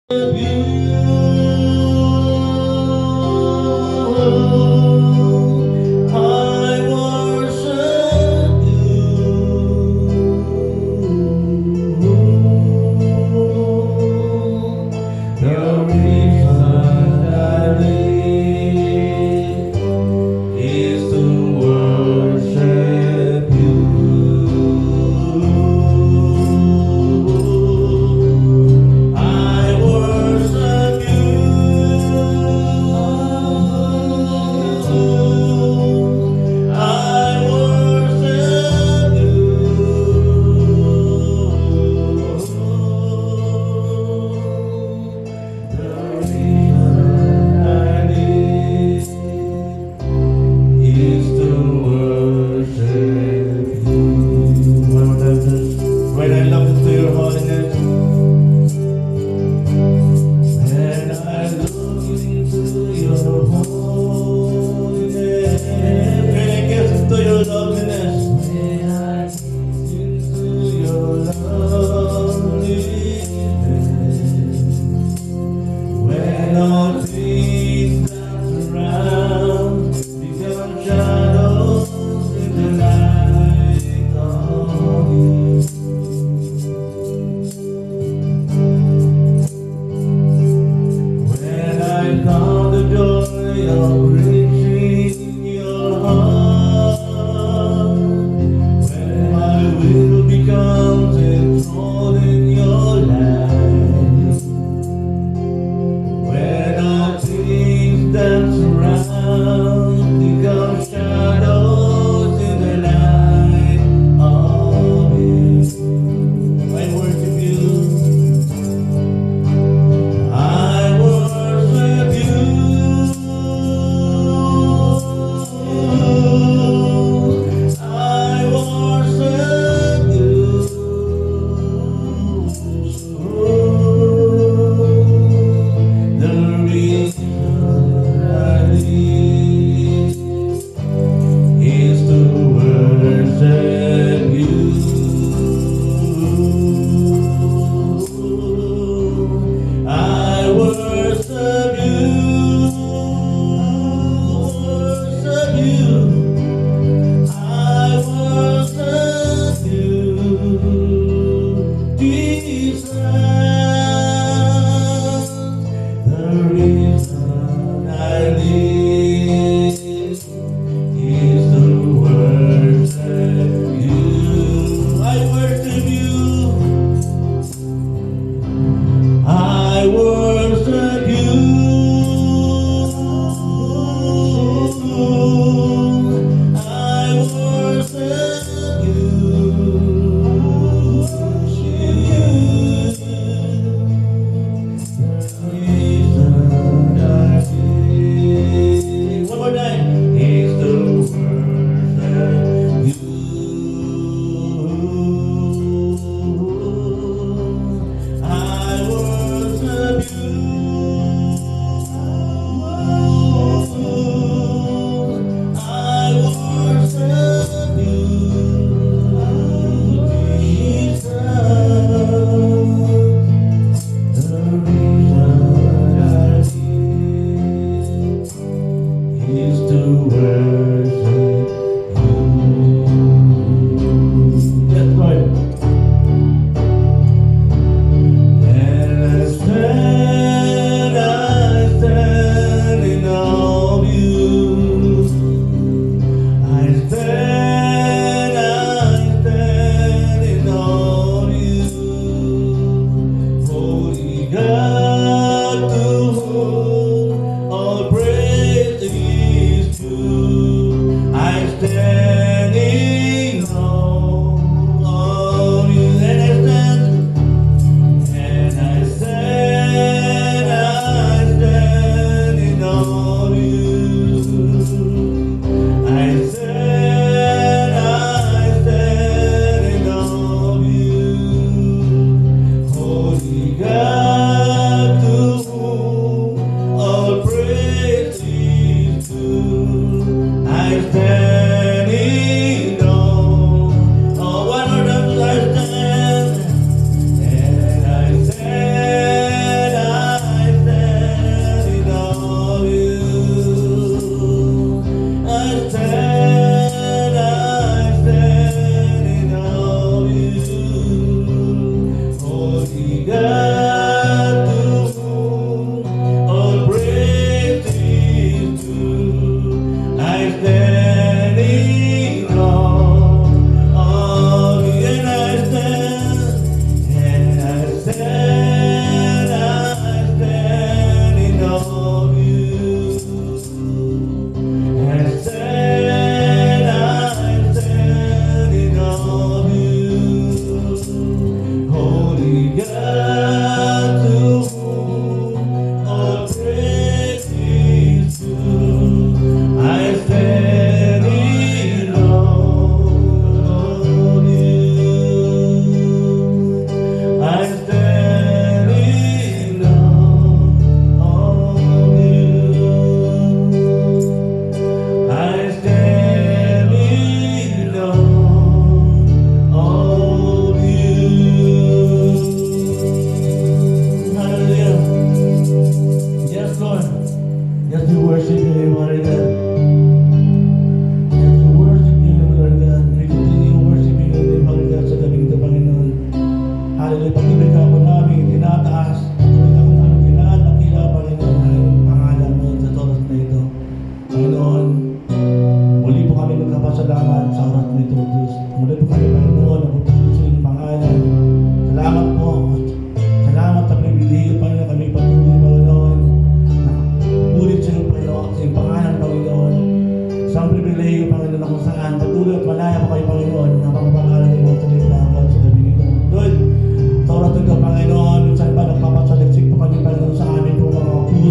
I worship you.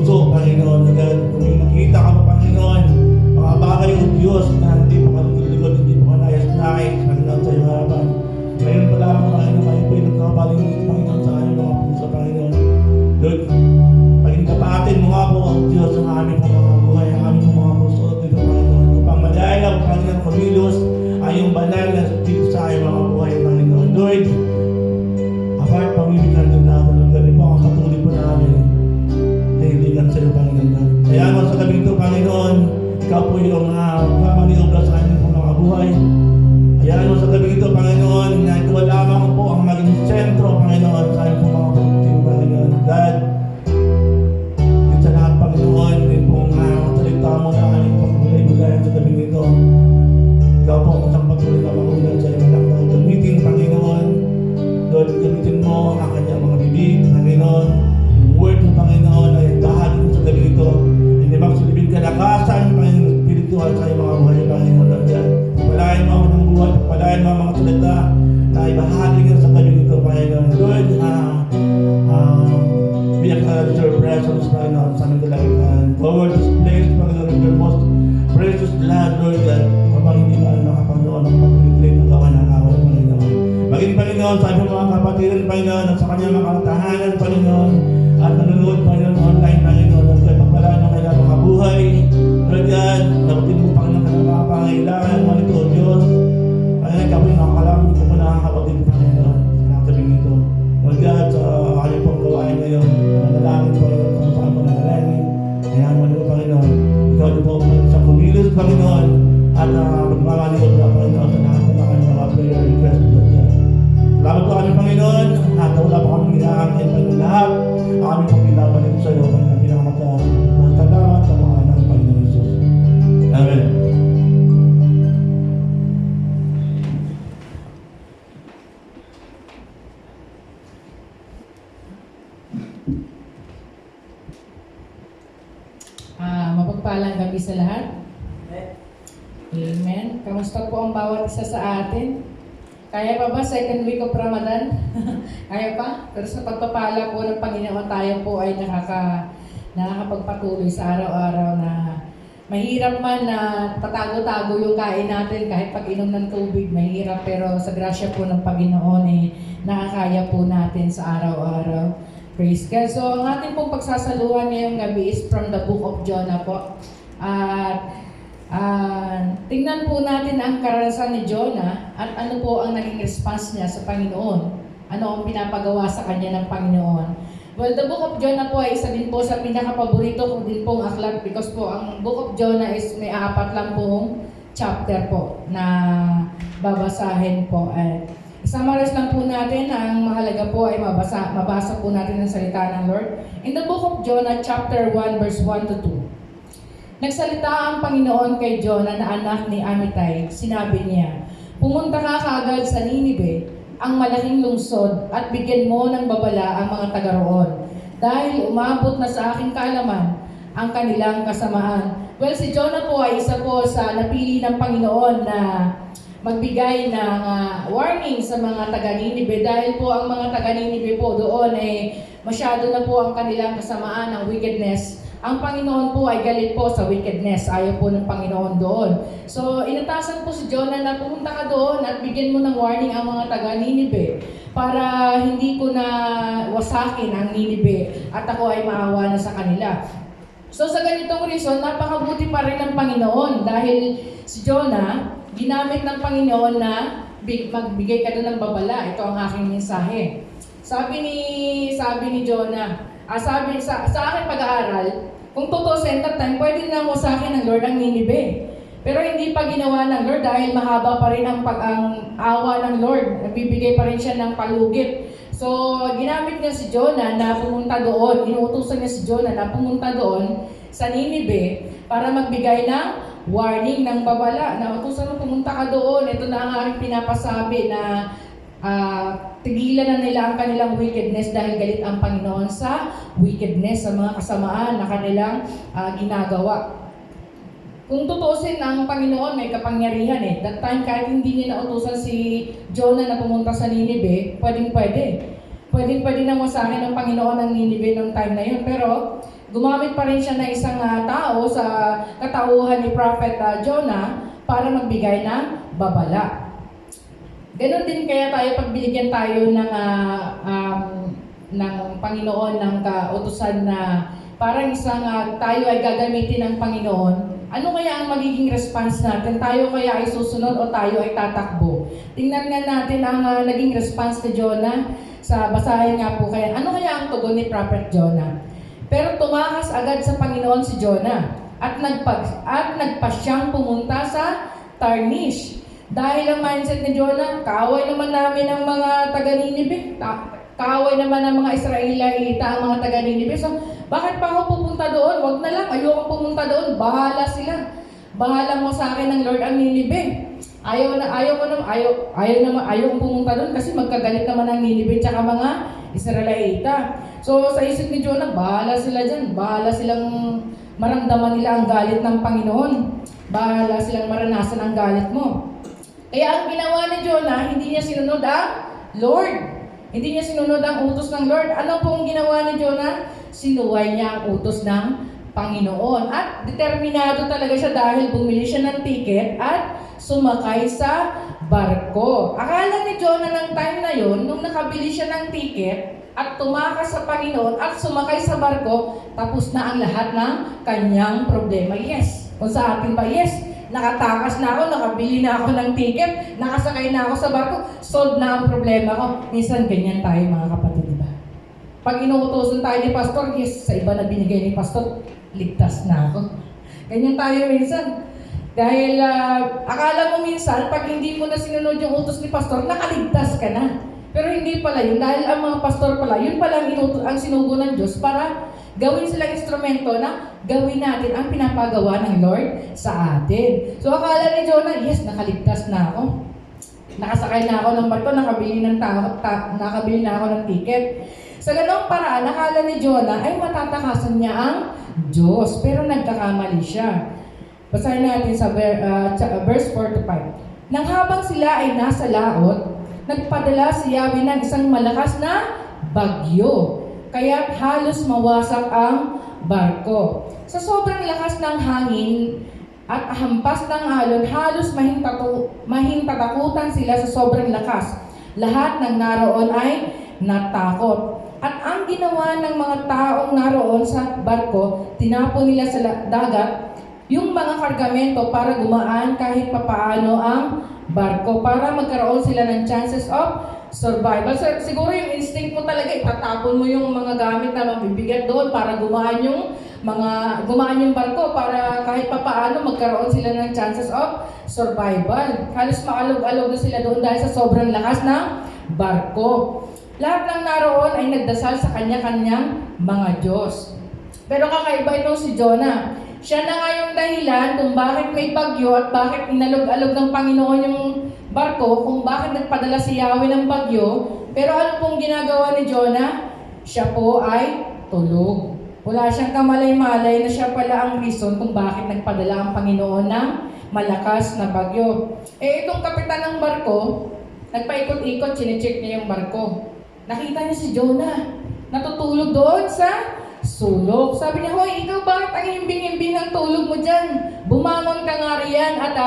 puso, Panginoon. Kung nakita ka pa, Panginoon, mga bagay o Diyos na hindi pa kalugod, hindi pa kanayas-nais, Panginoon, sa iyong harapan. Ngayon pa lamang, Panginoon, kayo po yung nagkakabaling, Panginoon, sa aming mga puso, Panginoon. Lord, pagkapatin mo nga po ang Diyos ang aming mga buhay, ang aming mga puso dito, Panginoon. Upang madaya, Panginoon, kumilos ay yung banal na dito sa aming mga buhay, Panginoon. Lord, apart pamimigan doon natin, ang gabi po ang patuloy po namin. Nahilingan sa iyo, Panginoon. Kaya mo sa gabi ito, Panginoon, ikaw po yung mamaniobra sa aming mga buhay. Kaya mo sa gabi ito, Panginoon, na ito lamang po ang maging sentro, Panginoon, sa aming mga puso, Panginoon. God, sa lahat, Panginoon, din pong salita mo na aming pagmulay-mulayan sa gabi nito. Ikaw po ang isang patuloy na magulang sa iyong anak na gamitin, Panginoon. Lord, gamitin mo ang kanyang mga bibig, Panginoon. Yung word mo, Panginoon, ay dahalin sa gabi ito. Hindi magsulibing kalakasan, Panginoon, spiritual sa iyong mga buhay, Panginoon. Lord, yan. Palayan mo ang mga buhay, palayan mo ang mga salita na ibahagi nyo sa gabi ito, Panginoon. Lord, we acknowledge your presence, Panginoon, sa aming dalagitan. Forward this place, Panginoon, with your most precious blood, Lord, that habang hindi man nakapanoon ang pag-retreat na gawa ng awal, Panginoon. Maging, Panginoon, sa aming mga kapatiran, Panginoon, at sa kanyang mga tahanan, Panginoon, at nanonood, Panginoon, online, Panginoon, at kayo pagpalaan ng kanilang mga buhay. Lord God, nabutin mo, Panginoon, kanilang mga pangailangan, manito, Diyos. Panginoon, kami nakakalamit ko po nakakapatid, Panginoon, sa nakasabing ito. Lord God, sa kanyang pong gawain ngayon, nanalangin, Panginoon, sa mga pananalangin. Kaya mo nyo, Panginoon, ikaw din po sa kumilos, Panginoon, at magmamaniod na, Panginoon, sa lahat ng mga prayer request, Lord God. Salamat po kami, Panginoon, at wala pa kami ginaamin, Panginoon, lahat. Ang aming pong pinabalik sa iyo, Panginoon, pinakamataas. Salamat sa mga anak ng Panginoon Jesus. Amen. Mapagpalang gabi sa lahat. Amen. Kamusta po ang bawat isa sa atin? Kaya pa ba second week of Ramadan? Kaya pa? Pero sa pagpapala po ng Panginoon, tayo po ay nakakapagpatuloy sa araw-araw na mahirap man na patago-tago yung kain natin kahit pag-inom ng tubig, mahirap. Pero sa grasya po ng Panginoon, nakakaya po natin sa araw-araw. Praise God. So, ang ating pong pagsasaluhan ngayong gabi is from the book of Jonah po. At tingnan po natin ang karanasan ni Jonah at ano po ang naging response niya sa Panginoon. Ano ang pinapagawa sa kanya ng Panginoon. Well, the book of Jonah po ay isa din po sa pinaka-paborito ko din pong aklat because po ang book of Jonah is may 4 lang pong chapter po na babasahin po. At summarize lang po natin, ang mahalaga po ay mabasa po natin ang salita ng Lord. In the book of Jonah, chapter 1, verse 1 to 2. Nagsalita ang Panginoon kay Jonah na anak ni Amittai. Sinabi niya, "Pumunta ka kaagad sa Ninive, ang malaking lungsod, at bigyan mo ng babala ang mga taga roon. Dahil umabot na sa aking kaalaman ang kanilang kasamaan." Well, si Jonah po ay isa po sa napili ng Panginoon na magbigay ng warning sa mga taga-Ninive dahil po ang mga taga-Ninive po doon masyado na po ang kanilang kasamaan ng wickedness. Ang Panginoon po ay galit po sa wickedness. Ayaw po ng Panginoon doon. So, inatasan po si Jonah na pumunta ka doon at bigyan mo ng warning ang mga taga-Ninive para hindi ko na wasakin ang Ninive at ako ay maawa na sa kanila. So, sa ganitong reason, napakabuti pa rin ng Panginoon dahil si Jonah, ginamit ng Panginoon na magbigay ka doon ng babala. Ito ang aking mensahe. Sabi ni Jonah, sabi sa aking pag-aaral, kung tutusin that time, pwede na mo sa akin ng Lord ang Ninive. Pero hindi pa ginawa ng Lord dahil mahaba pa rin ang awa ng Lord. Nagbibigay pa rin siya ng palugit. So, ginamit niya si Jonah na pumunta doon. Inuutusan niya si Jonah na pumunta doon sa Ninive para magbigay ng warning, ng babala. Na utusan mo, pumunta ka doon. Ito na ang aking pinapasabi na tigilan na nila ang kanilang wickedness dahil galit ang Panginoon sa wickedness, sa mga kasamaan na kanilang ginagawa. Kung tutusin ang Panginoon, may kapangyarihan That time, kahit hindi niya nautusan si Jonah na pumunta sa Ninive, pwedeng-pwede nang wasakin ng Panginoon ang Ninive ng time na yun. Pero gumamit pa rin siya ng isang tao sa katauhan ni Prophet Jonah para magbigay ng babala. Ganon din kaya tayo pag binigyan tayo ng Panginoon ng kautusan na parang isang tayo ay gagamitin ng Panginoon. Ano kaya ang magiging response natin? Tayo kaya ay susunod o tayo ay tatakbo? Tingnan nga natin ang naging response ni Jonah. Basahin nga po kaya. Ano kaya ang tugon ni Prophet Jonah? Pero tumakas agad sa Panginoon si Jonah at nagpasyang pumunta sa Tarshish. Dahil ang mindset ni Jonah, kaaway naman namin ang mga taga-Ninive. Kaaway naman ng mga Israelita ang mga taga-Ninive. So, bakit pa ako pupunta doon? Wag na lang, ayoko pumunta doon. Bahala sila. Bahala mo sa akin ng Lord ang Ninive. Ayaw kong pumunta doon kasi magkagalit naman ang Ninive tsaka mga Israelita. So, sa isip ni Jonah, bahala sila dyan. Bahala silang maramdaman nila ang galit ng Panginoon. Bahala silang maranasan ang galit mo. Kaya ang ginawa ni Jonah, hindi niya sinunod ang Lord. Hindi niya sinunod ang utos ng Lord. Ano pong ginawa ni Jonah? Sinuway niya ang utos ng Panginoon. At determinado talaga siya dahil bumili siya ng ticket at sumakay sa barko. Akala ni Jonah ng time na yon, nung nakabili siya ng ticket at tumakas sa Panginoon at sumakay sa barko, tapos na ang lahat ng kanyang problema. Yes. Kung sa atin ba, yes. Nakatakas na ako, nakabili na ako ng ticket, nakasakay na ako sa barko, solved na ang problema ko. Minsan ganyan tayo mga kapatid, diba? Pag inuutosan tayo ni Pastor, yes, sa iba na binigay ni Pastor, ligtas na ako. Ganyan tayo minsan. Dahil akala mo minsan, pag hindi mo na sinunod yung utos ni Pastor, nakaligtas ka na. Pero hindi pala yun. Dahil ang mga pastor pala, yun pala ang sinugo ng Diyos para gawin silang instrumento na gawin natin ang pinapagawa ng Lord sa atin. So akala ni Jonah, yes, nakaligtas na ako. Nakasakay na ako ng barko, nakabili na ako ng ticket. Sa ganong paraan, akala ni Jonah ay matatakasan niya ang Diyos. Pero nagkakamali siya. Basahin natin sa verse 4 to 5. Nang habang sila ay nasa laot, nagpadala si Yahweh ng isang malakas na bagyo. Kaya't halos mawasak ang barko. Sa sobrang lakas ng hangin at hampas ng alon, halos mahintatakutan sila sa sobrang lakas. Lahat ng naroon ay natakot. At ang ginawa ng mga taong naroon sa barko, tinapon nila sa dagat yung mga kargamento para gumaan kahit papaano ang barko para magkaroon sila ng chances of survival. So, siguro yung instinct mo talaga, itatapon mo yung mga gamit na mabibigat doon para gumaan yung barko para kahit papaano magkaroon sila ng chances of survival. Halos maalog-alog na sila doon dahil sa sobrang lakas ng barko. Lahat ng naroon ay nagdasal sa kanya-kanyang mga Diyos. Pero kakaiba itong si Jonah. Siya na nga yung dahilan kung bakit may bagyo at bakit inalog-alog ng Panginoon yung barko, kung bakit nagpadala si Yahweh ng bagyo. Pero ano pong ginagawa ni Jonah? Siya po ay tulog. Wala siyang kamalay-malay na siya pala ang reason kung bakit nagpadala ang Panginoon ng malakas na bagyo. Itong kapitan ng barko, nagpaikot-ikot, chinecheck niya yung barko. Nakita niya si Jonah, natutulog doon sa sulok. Sabi niya, hoy, ikaw bakit ang himbing-himbing ng tulog mo dyan? Bumangon ka nga riyan at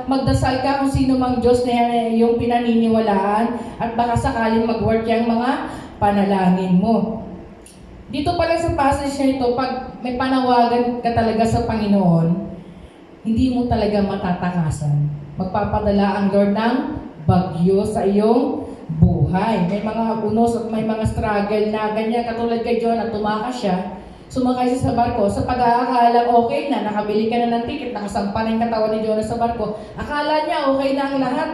magdasal ka kung sino mang Diyos na yung pinaniniwalaan at baka sakaling mag-work yung mga panalangin mo. Dito pala sa passage na ito, pag may panawagan ka talaga sa Panginoon, hindi mo talaga matatakasan. Magpapadala ang Lord ng bagyo sa iyong buhay. May mga unos at may mga struggle na ganyan, katulad kay Jonah, tumakas siya, sumakay siya sa barko, sa pag-aakala okay na, nakabili ka na ng ticket, nakasampa na yung katawan ni Jonah sa barko, akala niya okay na ang lahat.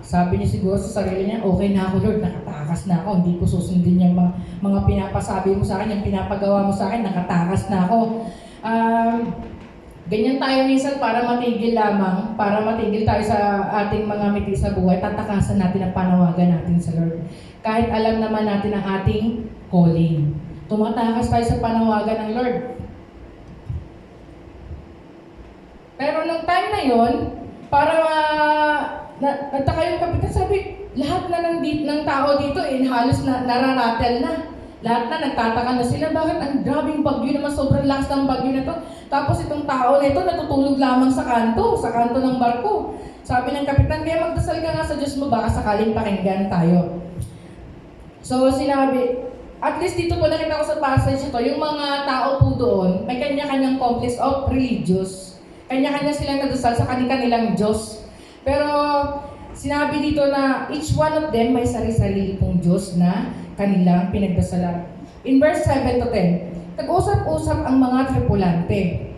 Sabi niya siguro sa sarili niya, okay na ako Lord, nakatakas na ako, hindi ko susundin yung mga pinapasabi mo sa akin, yung pinapagawa mo sa akin, nakatakas na ako. Ganyan tayo minsan para matigil lamang, para matigil tayo sa ating mga mitis na buhay, tatakasan natin ang panawagan natin sa Lord. Kahit alam naman natin ang ating calling. Tumatakas tayo sa panawagan ng Lord. Pero nung time na yon, para nagtaka yung kapitan, sabi, lahat na ng tao dito, halos nararatel na. Lahat na nagtataka na sila, bakit ang grabing bagyo naman, sobrang lakas ng bagyo na to. Tapos itong tao na ito natutulog lamang sa kanto ng barko. Sabi ng kapitan, kaya magdasal ka nga sa Diyos mo, baka sakaling pakinggan tayo. So sinabi, at least dito po nakita ko sa passage ito, yung mga tao po doon, may kanya-kanyang complex of religious. Kanya-kanya silang nadasal sa kanilang Diyos. Pero sinabi dito na each one of them may sarili-sarili pong Diyos na kanilang pinagdasalan. In verse 7 to 10, nag-usap-usap ang mga tripulante.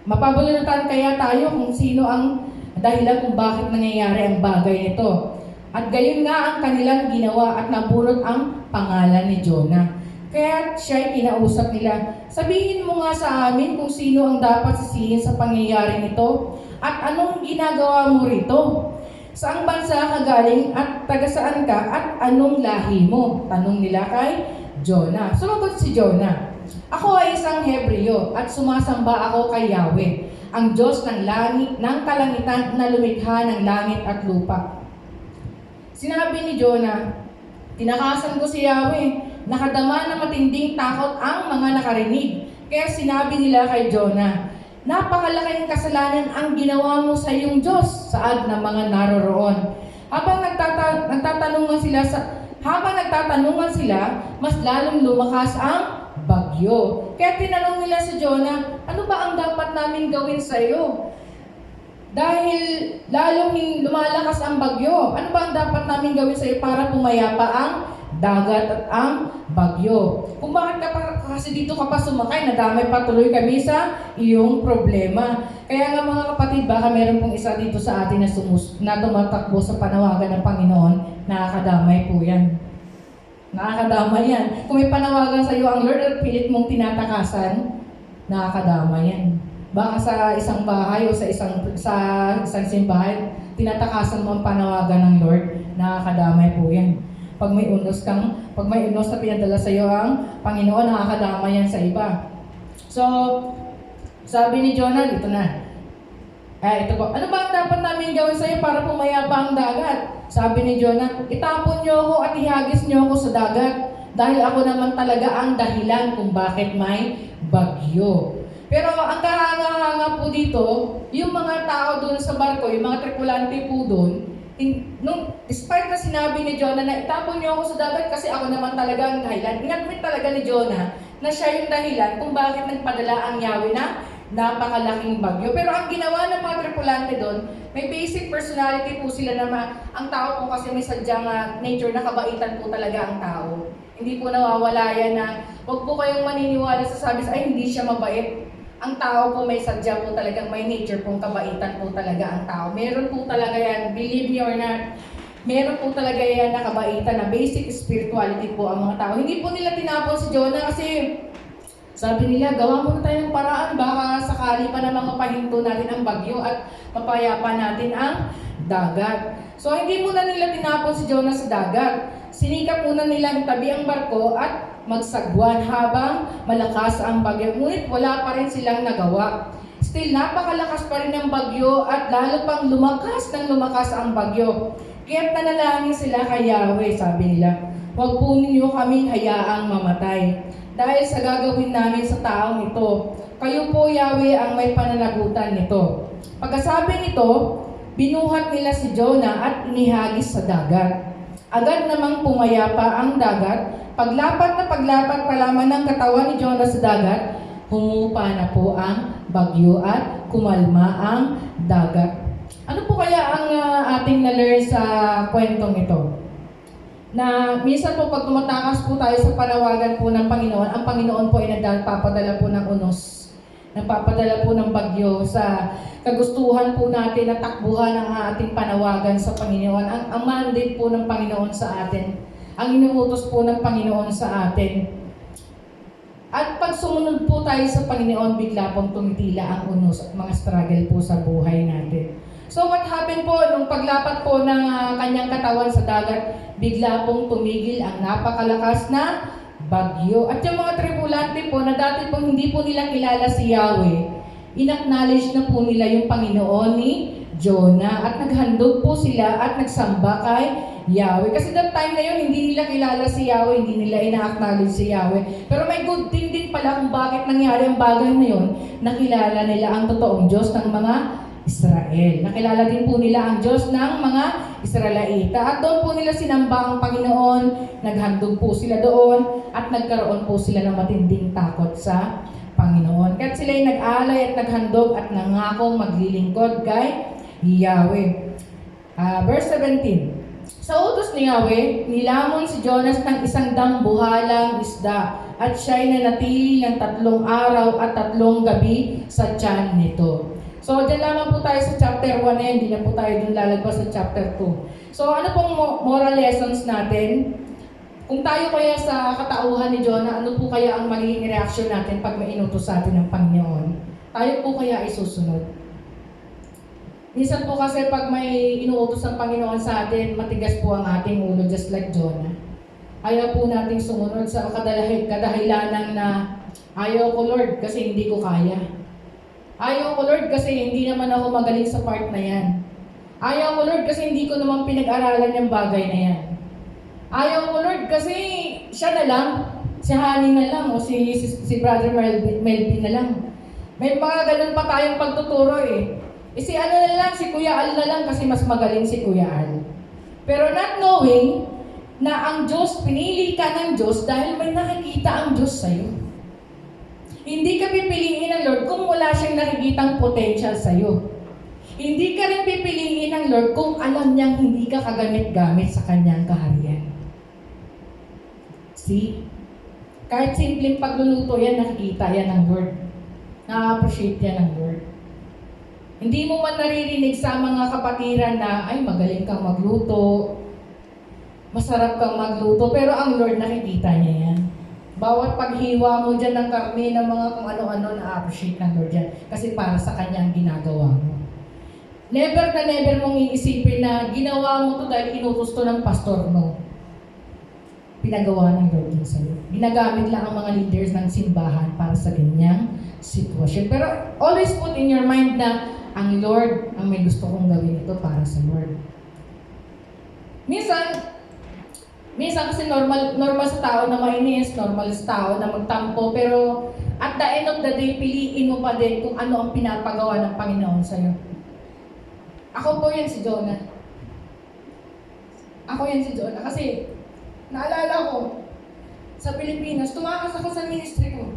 Mapabalunatan kaya tayo kung sino ang dahilan kung bakit nangyayari ang bagay nito. At gayon nga ang kanilang ginawa at nabunot ang pangalan ni Jonah. Kaya siya'y kinausap nila, sabihin mo nga sa amin kung sino ang dapat sisihin sa pangyayari nito at anong ginagawa mo rito. Saang bansa ka galing at taga saan ka at anong lahi mo? Tanong nila kay Jonah. Sumagot si Jonah, ako ay isang Hebreo at sumasamba ako kay Yahweh, ang Diyos ng kalangitan na lumikha ng langit at lupa. Sinabi ni Jonah, tinakasan ko si Yahweh, nakadama na matinding takot ang mga nakarinig. Kaya sinabi nila kay Jonah, napakalaking kasalanan ang ginawa mo sa iyong Diyos, saad ng mga naroroon. Habang nagtatanungan sila, mas lalong lumakas ang bagyo. Kaya tinanong nila si Jonah, ano ba ang dapat namin gawin sa iyo? Dahil lalong lumalakas ang bagyo, ano ba ang dapat namin gawin sa iyo para pumayapa ang dagat at ang bagyo? Kung bakit kasi dito ka pa sumakay, nadamay patuloy kami sa iyong problema. Kaya nga mga kapatid, baka meron pong isa dito sa atin na tumatakbo sa panawagan ng Panginoon, nakakadamay po yan. Nakakadamay yan. Kung may panawagan sa iyo ang Lord at pilit mong tinatakasan, nakakadamay yan. Baka sa isang bahay o sa isang simbahan, tinatakasan mo ang panawagan ng Lord, nakakadamay po yan. Pag may unos na pinadala sa iyo ang Panginoon, nakakadamay yan sa iba. So, sabi ni Jonah, dito na. Ito po, ano ba ang dapat namin gawin sa iyo para pumayapa ang dagat? Sabi ni Jonah, itapon niyo ako at ihagis niyo ako sa dagat, dahil ako naman talaga ang dahilan kung bakit may bagyo. Pero ang kahanga-hanga po dito, yung mga tao doon sa barko, yung mga tripulante po doon, despite na sinabi ni Jonah na itapon niyo ako sa dagat kasi ako naman talaga ang dahilan, inadmit talaga ni Jonah na siya yung dahilan kung bakit nagpadala ang Yahweh na napakalaking bagyo. Pero ang ginawa ng mga tripulante doon, may basic personality po sila na ang tao po kasi may sadyang nature na kabaitan po talaga ang tao. Hindi po nawawala yan na huwag po kayong maniniwala sa sabi ay hindi siya mabait. Ang tao po may sadya po talagang may nature pong kabaitan po talaga ang tao. Meron po talaga yan, believe me or not, meron po talaga yan na kabaitan na basic spirituality po ang mga tao. Hindi po nila tinapon si Jonah kasi sabi nila, gawa muna tayo ng paraan, baka sakali pa namang mapahinto natin ang bagyo at mapayapa natin ang dagat. So hindi muna nila tinapon si Jonah sa dagat. Sinikap muna nilang tabi ang barko at magsagwan habang malakas ang bagyo. Ngunit wala pa rin silang nagawa. Still, napakalakas pa rin ang bagyo at lalo pang lumakas ang bagyo. Kaya't nanalangin sila kay Yahweh, sabi nila, huwag po ninyo kaming hayaang mamatay. Dahil sa gagawin namin sa taong ito, kayo po Yahweh ang may pananagutan nito. Pagkasabi nito, binuhat nila si Jonah at inihagis sa dagat. Agad namang pumayapa ang dagat. Paglapat pa lamang ng katawan ni Jonah sa dagat, humupa na po ang bagyo at kumalma ang dagat. Ano po kaya ang ating na-learn sa kwentong ito? Na minsan po pag tumatakas po tayo sa panawagan po ng Panginoon, ang Panginoon po ay nagpapadala po ng unos, nagpapadala po ng bagyo sa kagustuhan po natin na takbuhan ang ating panawagan sa Panginoon. Ang mandate po ng Panginoon sa atin, ang inuutos po ng Panginoon sa atin. At pag sumunod po tayo sa Panginoon, bigla pong tumitila ang unos at mga struggle po sa buhay natin. So what happened po, nung paglapat po ng kanyang katawan sa dagat, bigla pong tumigil ang napakalakas na bagyo. At yung mga tripulante po na dati pong hindi po nila kilala si Yahweh, in-acknowledge na po nila yung Panginoon ni Jonah. At naghandog po sila at nagsamba kay Yahweh. Kasi that time na yun, hindi nila kilala si Yahweh, hindi nila ina-acknowledge si Yahweh. Pero may good thing din pala kung bakit nangyari ang bagay na yun, nakilala nila ang totoong Diyos ng mga Israel. Nakilala din po nila ang Diyos ng mga Israelita. At doon po nila sinamba ang Panginoon, naghandog po sila doon, at nagkaroon po sila ng matinding takot sa Panginoon. Kaya't sila'y nag-alay at naghandog at nangakong maglilingkod kay Yahweh. Verse 17. Sa utos ni Yahweh, nilamon si Jonas ng isang dambuhalang isda at siya'y nanatili ng 3 araw at 3 gabi sa tiyan nito. So, dyan lamang po tayo sa chapter 1 na yun, hindi na po tayo dun lalagpas sa chapter 2. So, ano pong moral lessons natin? Kung tayo kaya sa katauhan ni Jonah, ano po kaya ang magiging reaction natin pag may inutos sa atin ng Panginoon? Tayo po kaya ay susunod? Minsan po kasi pag may inuutos ng Panginoon sa atin, matigas po ang ating ulo just like Jonah. Ayaw po nating sumunod sa kadahilanan na ayaw ko Lord kasi hindi ko kaya. Ayaw ko Lord kasi hindi naman ako magaling sa part na yan. Ayaw ko Lord kasi hindi ko naman pinag-aralan yung bagay na yan. Ayaw ko Lord kasi siya na lang, si Honey na lang o si Brother Melvin na lang. May mga ganun pa tayong pagtuturo eh. Si ano na lang, si Kuya Al na lang kasi mas magaling si Kuya Al. Pero not knowing na ang Diyos, pinili ka ng Diyos dahil may nakikita ang Diyos sa'yo. Hindi ka pipiliin ng Lord kung wala siyang nakikitang potential sa'yo. Hindi ka rin pipiliin ng Lord kung alam niyang hindi ka kagamit-gamit sa kanyang kaharian. See? Kahit simpleng pagluluto yan, nakikita yan ng Lord. Na-appreciate yan ng Lord. Hindi mo man naririnig sa mga kapatiran na, ay magaling kang magluto, masarap kang magluto, pero ang Lord nakikita niya yan. Bawat paghiwa mo dyan ng karne ng mga kung ano-ano, na-appreciate ng Lord yan. Kasi para sa kanya ang ginagawa mo. Never na never mong iisipin na ginawa mo to dahil inutos to ng pastor mo. Pinagawa ng Lord yun sa'yo. Ginagamit lang ang mga leaders ng simbahan para sa ganyang sitwasyon. Pero always put in your mind na ang Lord ang may gusto kong gawin ito para sa Lord. Minsan kasi normal sa tao na mainis, normal sa tao na magtampo, pero at the end of the day, piliin mo pa din kung ano ang pinapagawa ng Panginoon sa'yo. Ako po yan si Jonah. Kasi naalala ko, sa Pilipinas, tumakas ako sa ministry ko.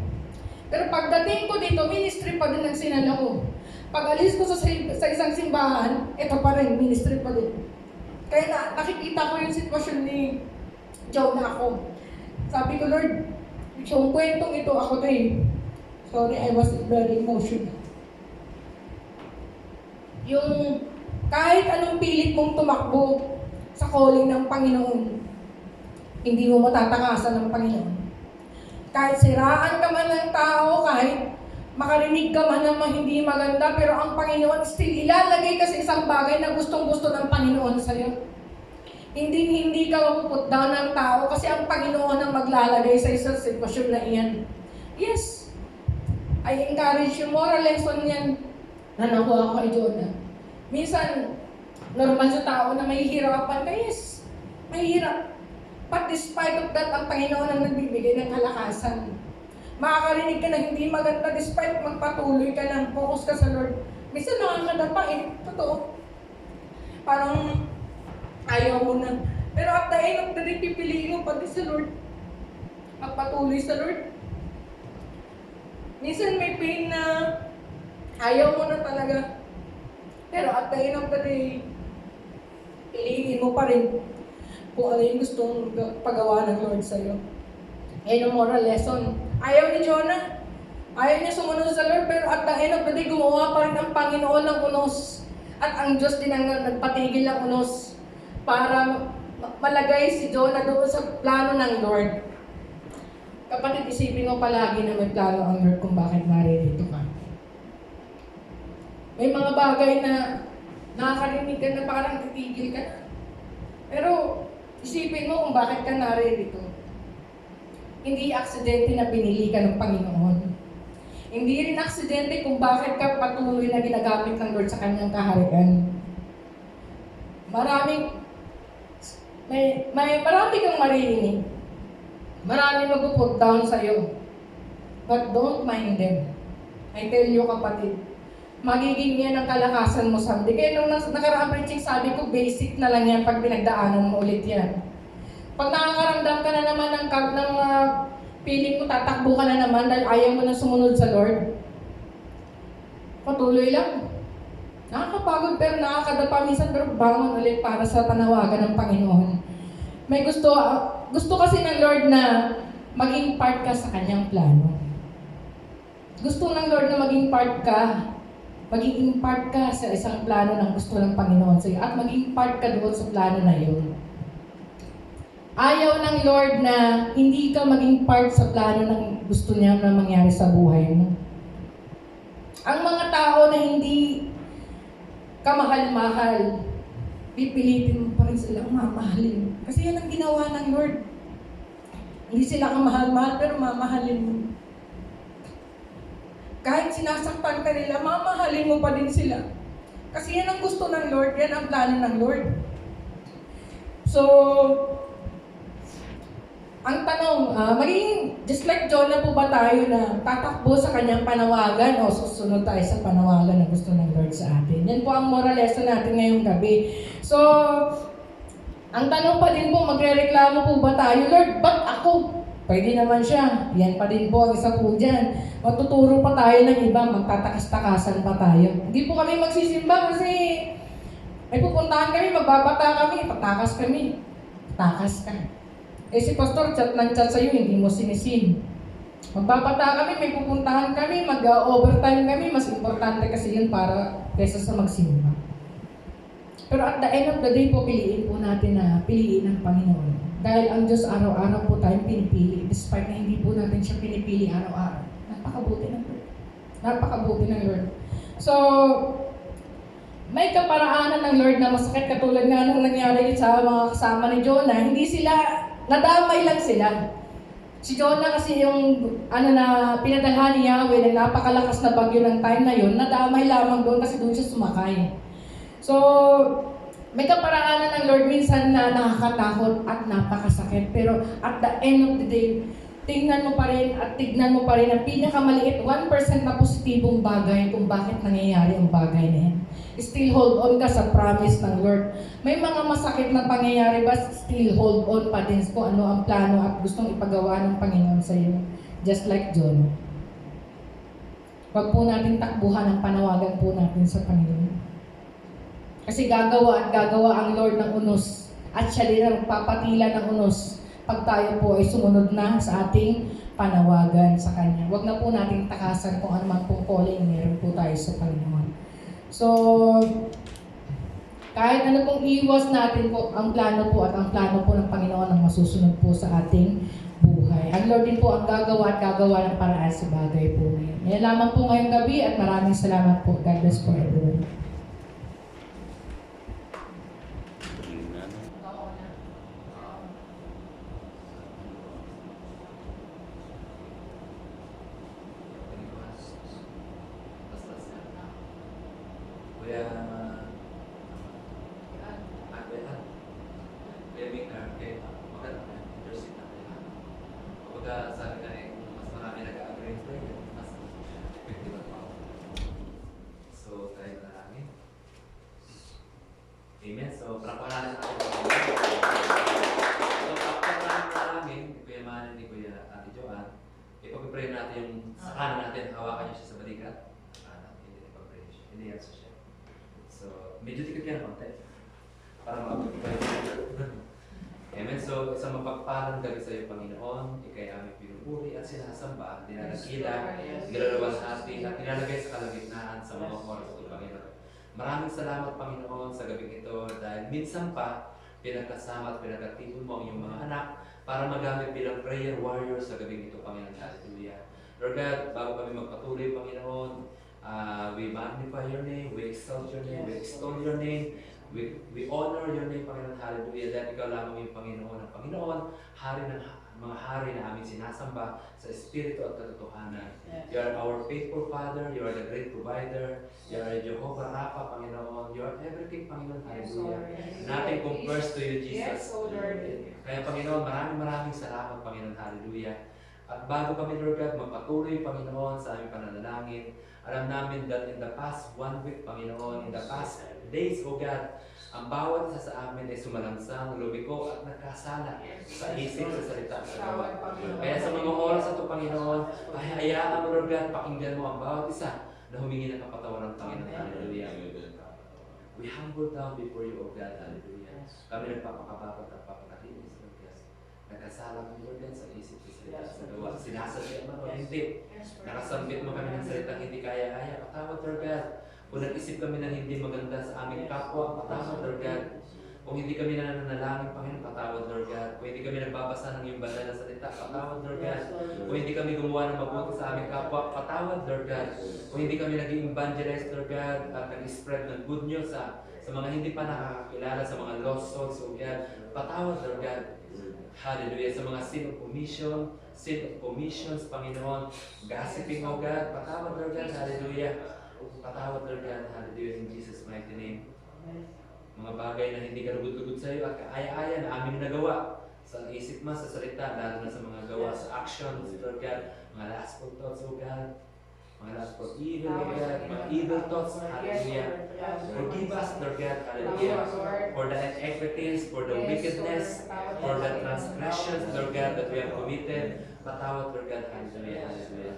Pero pagdating ko dito, ministry pa din ang sinala ko. Pag alis ko sa isang simbahan, ito pa rin, ministry pa din. Kaya nakikita ko yung sitwasyon ni Jonah ako. Sabi ko, Lord, yung kwentong ito, ako to eh. Sorry, I was very emotional. Yung kahit anong pilit mong tumakbo sa calling ng Panginoon, hindi mo matatakasan ng Panginoon. Kahit siraan ka man ng tao, kahit makarinig ka man ng hindi maganda, pero ang Panginoon still ilalagay ka sa isang bagay na gustong-gusto ng Panginoon sa'yo. Hindi ka mapuput down ng tao kasi ang Panginoon ang maglalagay sa isang sitwasyon na iyan. Yes, I encourage you, moral lesson yan na nakuha ko kay Jonah. Minsan, normal sa tao na mahihirapan ka, yes, mahihirap. But despite of that, ang Panginoon ang nagbibigay ng kalakasan. Makakarinig ka na hindi maganda, despite magpatuloy ka lang, focus ka sa Lord. Minsan nakakadapa eh, totoo. Parang ayaw mo na. Pero at the end of the day, pipiliin mo pati sa Lord. Magpatuloy sa Lord. Minsan may pain na ayaw mo na talaga. Pero at the end of the day, piliin mo pa rin kung ano yung gustong pagawa ng Lord sa'yo. Yan ang moral lesson. Ayaw ni Jonah. Ayaw niya sumunod sa Lord, pero at the end of the day, gumawa pa rin ang Panginoon ng unos. At ang Diyos din ang nagpatigil ng unos para malagay si Jonah doon sa plano ng Lord. Kapatid, isipin mo palagi na may plano ang Lord kung bakit naririto ka. May mga bagay na nakakarinig ka na parang titigil ka na. Pero isipin mo kung bakit ka naririto. Hindi aksidente na pinili ka ng Panginoon. Hindi rin aksidente kung bakit ka patuloy na ginagamit ng Lord sa kanyang kaharian. Marami kang maririnig. Marami mag-put down sa'yo. But don't mind them. I tell you kapatid, magiging yan ang kalakasan mo someday. Kaya nung nakaraang preaching, sabi ko, basic na lang yan pag pinagdaanan mo ulit yan. Pag nakakaramdam ka na naman ng feeling mo, tatakbo ka na naman dahil ayaw mo na sumunod sa Lord, patuloy lang. Nakakapagod pero nakakadapa minsan, pero bangon ulit para sa panawagan ng Panginoon. May gusto kasi ng Lord na maging part ka sa kanyang plano. Gusto ng Lord na maging part ka sa isang plano ng gusto ng Panginoon sa iyo at maging part ka doon sa plano na yun. Ayaw ng Lord na hindi ka maging part sa plano ng gusto niya na mangyari sa buhay mo. Ang mga tao na hindi kamahal-mahal, pipilitin mo pa rin silang mamahalin. Kasi yan ang ginawa ng Lord. Hindi sila kamahal-mahal, pero mamahalin mo. Kahit sinasaktan ka nila, mamahalin mo pa din sila. Kasi yan ang gusto ng Lord, yan ang plano ng Lord. So, ang tanong, magiging just like Jonah po ba tayo na tatakbo sa kanyang panawagan o susunod tayo sa panawagan na gusto ng Lord sa atin? Yan po ang moral lesson natin ngayong gabi. So, ang tanong pa din po, magrereklamo po ba tayo? Lord, ba't ako? Pwede naman siya. Yan pa din po ang isa po dyan. Matuturo pa tayo ng iba, magtatakas-takasan pa tayo. Hindi po kami magsisimba kasi may pupuntahan kami, magbabata kami, patakas kami. Takas ka. Eh si Pastor, chat ng chat sa'yo, hindi mo sinisin. Magbabata kami, may pupuntahan kami, mag-overtime kami, mas importante kasi yun para kaysa sa magsimba. Pero at the end of the day po, piliin po natin na piliin ng Panginoon. Dahil ang Diyos araw-araw po tayong pinipili, despite na hindi po natin siya pinipili araw-araw. Napakabuti ng Lord. Napakabuti ng Lord. So, may kaparaanan ng Lord na masakit katulad nga nung nangyari sa mga kasama ni Jonah. Hindi sila, nadamay lang sila. Si Jonah kasi yung pinadalhan ni Yahweh na napakalakas na bagyo ng time na yun, nadamay lamang doon kasi doon siya sumakay. So, may kaparaanan ng Lord minsan na nakakatakot at napakasakit. Pero at the end of the day, tignan mo pa rin ang pinakamaliit 1% na positibong bagay kung bakit nangyayari ang bagay na yan. Still hold on ka sa promise ng Lord. May mga masakit na pangyayari ba, still hold on pa din kung ano ang plano at gustong ipagawa ng Panginoon sa iyo. Just like John. Huwag po natin takbuhan ang panawagan po natin sa Panginoon. Kasi gagawa ang Lord ng unos at siya din ang papatila ng unos pag tayo po ay sumunod na sa ating panawagan sa Kanya. Huwag na po nating takasan kung ano man pong calling meron po tayo sa Panginoon. So, kahit ano pong iwas natin po, ang plano po ng Panginoon ang masusunod po sa ating buhay. Ang Lord din po ang gagawa ng paraan sa bagay po ngayon. Yan lamang po ngayong gabi at maraming salamat po. God bless po everyone. Amen. So, prakpakalan natin. So, prakpakalan namin, ni Kuya Manny, ni Kuya Ate Joanne, ipag-pray natin yung sa kanan natin, hawakan niyo siya sa balikat. Hindi ipag-pray siya. Hindi yan siya. So, medyo tikit yan konti. Para mag-pray. Amen. So, isang mapagpalang gabi sa iyo, Panginoon, ikay aming pinupuri at sinasamba, dinadakila, ginalawalhati, at nilalagay sa kalagitnaan sa mga oras ng Panginoon. Maraming salamat, Panginoon, sa gabing ito dahil minsan pa pinagkasama at pinagkatipon mo ang iyong mga anak para magamit bilang prayer warrior sa gabing ito, Panginoon. Hallelujah. Lord God, bago kami magpatuloy, Panginoon, we magnify your name, we exalt your name, we extol your name, we honor your name, Panginoon. Hallelujah. Dahil ikaw lamang yung Panginoon ng Panginoon, Hari ng mga hari na aming sinasamba sa Espiritu at katotohanan. You are our faithful Father, you are the great provider, you are Jehovah Rapha, Panginoon, you are everything, Panginoon, hallelujah. Nothing compares to you, Jesus. Kaya Panginoon, maraming salamat, Panginoon, hallelujah. At bago kami, Lord God, magpatuloy, Panginoon, sa aming pananalangin, alam namin that in the past 1 week, Panginoon, in the past days, O God, ang bawat isa sa amin ay sumalangsang, lumiko at nagkasala sa isip, sa salita, sa gawa. Kaya sa mga oras ito, Panginoon, hayaan mo, Lord God, pakinggan mo ang bawat isa na humingi ng kapatawaran ng Panginoon. Hallelujah. We humble down before you, O God. Hallelujah. Kami nagpapakababat at papakatinis, Lord God. Nagkasala kami, Lord God, sa isip, sa salita, sa gawa. Sinasadya man o hindi. Nakasambit mo kami ng salitang hindi kaya-kaya. Patawad, Lord God. Kung nag-isip kami ng hindi maganda sa aming kapwa, patawad, Lord God. Kung hindi kami nananalangin, Panginoon, patawad, Lord God. Kung hindi kami nagbabasa ng iyong banal na salita, patawad, Lord God. Kung hindi kami gumawa ng mabuti sa aming kapwa, patawad, Lord God. Kung hindi kami nag-evangelize, Lord God, at nag-spread ng good news sa mga hindi pa nakakakilala, sa mga lost souls, Lord God, patawad, Lord God. Hallelujah. Sa mga sin of commissions, Panginoon, gossiping, O God, patawad, Lord God. Hallelujah. Patawad, Lord God. Hallelujah. In Jesus' mighty name. Mga bagay na hindi kalugod-lugod sa iyo at kaaya-aya na aming nagawa sa isip mo, sa salita, lalo na sa mga gawa, sa actions, Lord God, mga lustful thoughts, O God, mga lustful evil, Lord God, mga evil thoughts, hallelujah. Forgive us, Lord God, hallelujah, for the inequities, for the wickedness, for the transgressions, Lord God, that we have committed. Patawad, Lord God, hallelujah, hallelujah,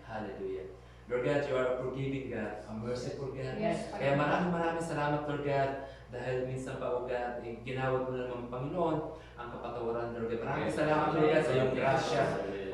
hallelujah. Lord God, you are a forgiving God, a merciful God. Kaya maraming salamat, Lord God, dahil minsan pa, O God, ginawad mo naman, Panginoon, ang kapatawaran, Lord God. Maraming salamat, Lord God, sa iyong grasya,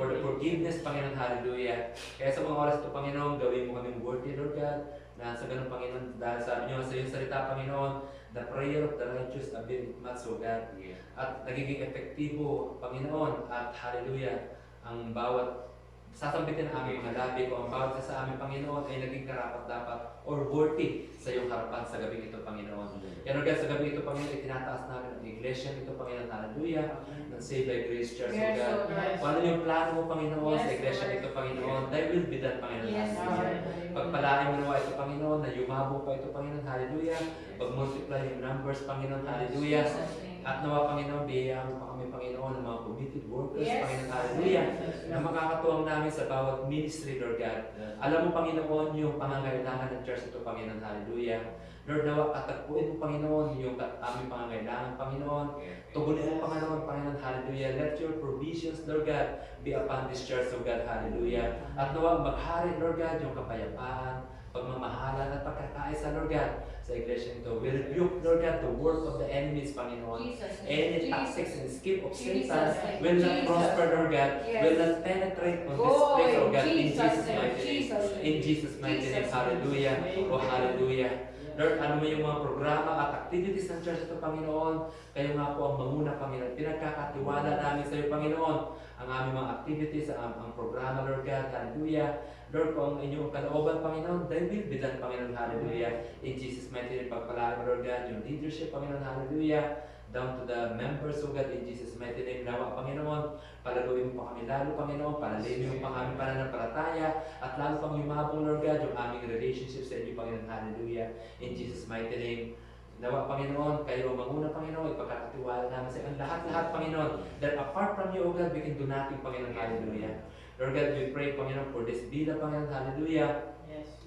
for the forgiveness, Panginoon, hallelujah. Kaya sa mga oras ito, Panginoon, gawin mo kaming worthy, Lord God, na sa ganun, Panginoon, dahil sabi niyo sa iyong salita, Panginoon, the prayer of the righteous availeth much, O God. At nagiging epektibo, Panginoon, at hallelujah, ang bawat sasambitin ang aming mga labi ko, ang bawat sa aming Panginoon ay naging karapat-dapat or worthy sa iyong harapan sa gabi ito, Panginoon. Kaya Lord God, sa gabi ito, Panginoon, itinataas namin ang iglesia nito, Panginoon, hallelujah, ng Save by Grace Church, O God. Kung ano yung plano mo, Panginoon, sa iglesia nito, Panginoon, thy will be done, Panginoon, hallelujah. Pagpalain mo nawa ito, Panginoon, na yumabong pa ito, Panginoon, hallelujah. Pag-multiply yung numbers, Panginoon, hallelujah. At nawa, Panginoon, biyayaan mo pa kami, Panginoon, ng mga committed workers, Panginoon, hallelujah, na makakatuwang namin sa bawat ministry, Lord God. Alam mo, Panginoon, yung pangangailangan ng church ito, Panginoon, hallelujah. Lord, nawa, katagpuin mo, Panginoon, yung aming pangangailangan, Panginoon. Tugunin mo, Panginoon, hallelujah. Let your provisions, Lord God, be upon this church, Lord God, hallelujah. At nawa, maghari, Lord God, yung kapayapaan, pagmamahalan at pagkakaisa, Lord God, sa iglesia nito. We rebuke, Lord God, the work of the enemies, Panginoon. Any tactics and scheme of Satan will not prosper, Lord God, will not penetrate on this place, Lord God, in Jesus' mighty name. In Jesus' mighty name, hallelujah. O hallelujah. Lord, ano mo yung mga programa at activities ng church ito, Panginoon? Kayo nga po ang manguna, Panginoon. Pinagkakatiwala namin sa iyo, Panginoon, ang aming mga activities, ang programa, Lord God, hallelujah. Lord, kung ang inyong kalooban, Panginoon, thy will be done, Panginoon, hallelujah. In Jesus' mighty name, pagpalaan mo, Lord God, yung leadership, Panginoon, hallelujah. Down to the members, O God, in Jesus' mighty name, nawa, Panginoon, palaluin mo pa kami lalo, Panginoon, palalimin mo pa kami pananampalataya, at lalo pang yumabong, Lord God, yung aming relationship sa inyo, Panginoon, hallelujah. In Jesus' mighty name, nawa, Panginoon, kayo ang manguna, Panginoon, ipagkakatiwala namin sa ang lahat-lahat, Panginoon, that apart from you, O God, we can do nothing, Panginoon, hallelujah. Lord God, we pray, Panginoon, for this bila, Panginoon, hallelujah.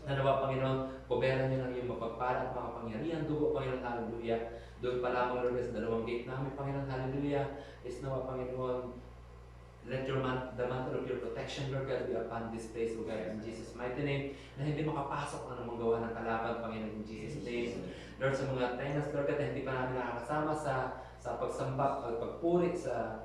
Na nawa, Panginoon, gobernan niyo ng iyong mapagpala at makapangyarihan dugo, Panginoon, hallelujah. Doon pa lamang, Lord, sa dalawang gate namin, Panginoon, hallelujah. Is nawa, Panginoon, let the mantle of your protection, Lord God, be upon this place, O God, in Jesus' mighty name, na hindi makapasok ang anumang gawa ng kalaban, Panginoon, in Jesus' name. Lord, sa mga tenants, Lord God, na hindi pa namin nakakasama sa pagsamba at pagpuri sa